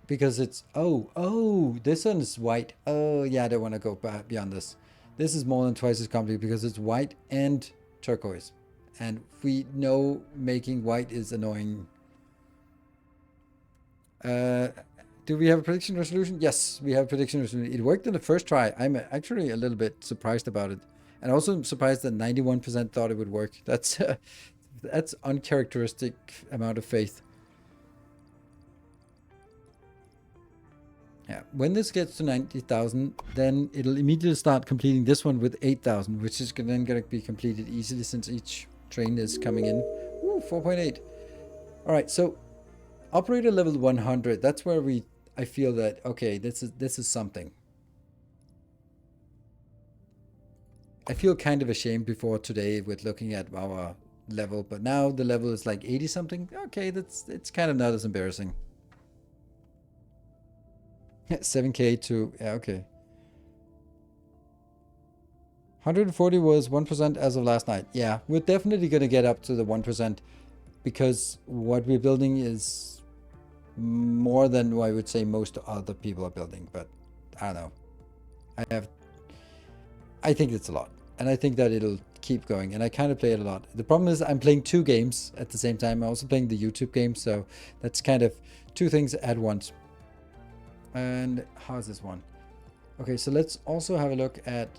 Because it's, oh, this one is white. Oh, yeah, I don't want to go beyond this. This is more than twice as complicated because it's white and turquoise. And we know making white is annoying. Do we have a prediction resolution? Yes, we have a prediction resolution. It worked in the first try. I'm actually a little bit surprised about it. And also surprised that 91% thought it would work. That's uncharacteristic amount of faith. Yeah, when this gets to 90,000, then it'll immediately start completing this one with 8,000, which is then going to be completed easily since each train is coming in. Ooh, 4.8. All right, so operator level 100. That's where I feel that okay, this is something. I feel kind of ashamed before today with looking at our level, but now the level is like 80 something. Okay, it's kind of not as embarrassing. 7k to, yeah, okay. 140 was 1% as of last night. Yeah, we're definitely going to get up to the 1% because what we're building is more than I would say most other people are building, but I don't know. I think it's a lot, and I think that it'll keep going, and I kind of play it a lot. The problem is I'm playing two games at the same time. I'm also playing the YouTube game, so that's kind of two things at once. And how's this one? Okay, so let's also have a look at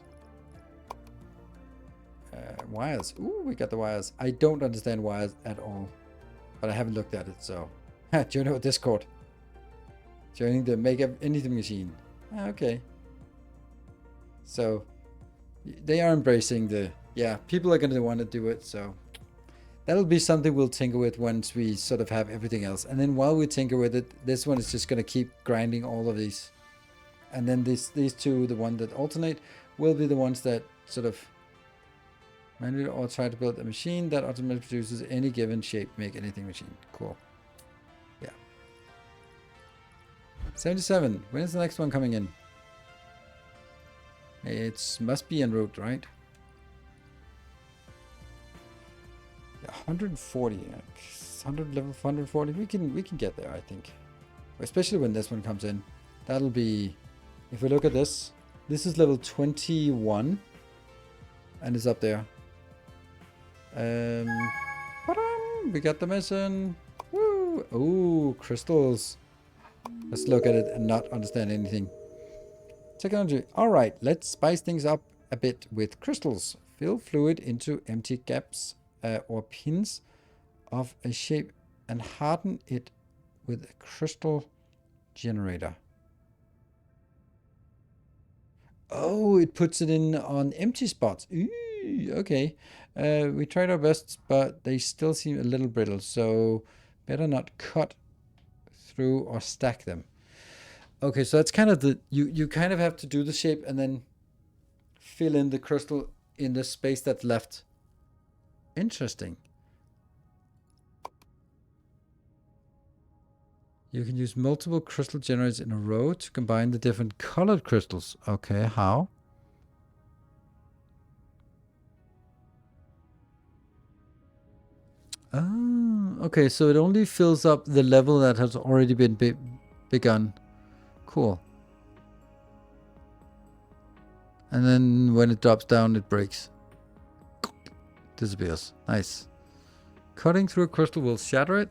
wires. Ooh, we got the wires. I don't understand wires at all, but I haven't looked at it, so. Joining with Discord. Joining the Make Up Anything machine. Okay. So, they are embracing the, yeah, people are going to want to do it, so. That'll be something we'll tinker with once we sort of have everything else. And then while we tinker with it, this one is just going to keep grinding all of these. And then these two, the one that alternate, will be the ones that sort of manually or try to build a machine that automatically produces any given shape, make anything machine. Cool. Yeah. 77. When is the next one coming in? It must be en route, right? 140, 100 level 140. We can get there, I think. Especially when this one comes in. That'll be, if we look at this, this is level 21, and it's up there. We got the mission. Woo! Ooh, crystals. Let's look at it and not understand anything. Technology. All right, let's spice things up a bit with crystals. Fill fluid into empty gaps or pins of a shape and harden it with a crystal generator. Oh, it puts it in on empty spots. Ooh. Okay. We tried our best, but they still seem a little brittle, so better not cut through or stack them. Okay, so that's kind of the you kind of have to do the shape and then fill in the crystal in the space that's left. Interesting. You can use multiple crystal generators in a row to combine the different colored crystals. Okay, how? Oh, okay, so it only fills up the level that has already been begun. Cool. And then when it drops down, it breaks. Disappears. Nice. Cutting through a crystal will shatter it.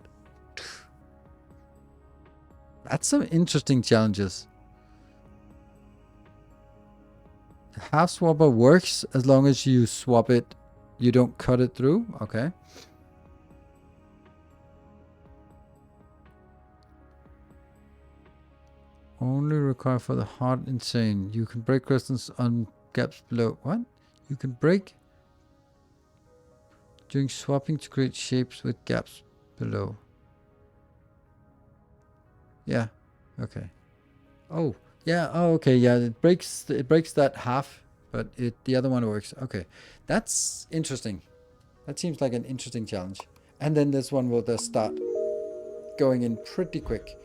That's some interesting challenges. The half swapper works as long as you swap it. You don't cut it through. Okay. Only required for the hard insane. You can break crystals on gaps below. What? You can break during swapping to create shapes with gaps below. Yeah. Okay. Oh. Yeah. Oh. Okay. Yeah. It breaks that half, but the other one works. Okay. That's interesting. That seems like an interesting challenge. And then this one will just start going in pretty quick.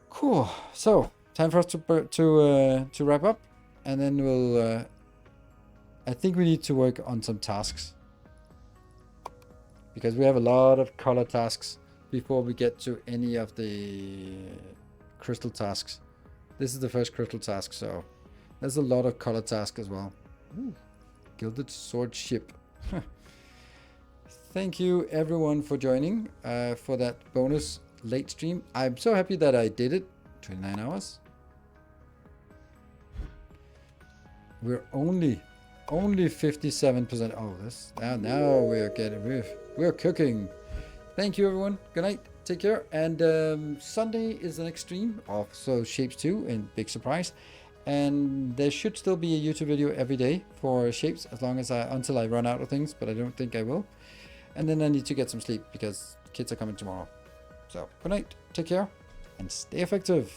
Cool. So time for us to wrap up, and then we'll. I think we need to work on some tasks because we have a lot of color tasks before we get to any of the crystal tasks. This is the first crystal task, so there's a lot of color tasks as well. Ooh, gilded sword ship. Thank you everyone for joining for that bonus late stream. I'm so happy that I did it. 29 hours. We're only 57%. Oh, this now we're getting we're cooking. Thank you everyone. Good night. Take care. And Sunday is the next stream of Shapes 2 and big surprise. And there should still be a YouTube video every day for Shapes as long as until I run out of things, but I don't think I will. And then I need to get some sleep because kids are coming tomorrow. So good night. Take care and stay effective.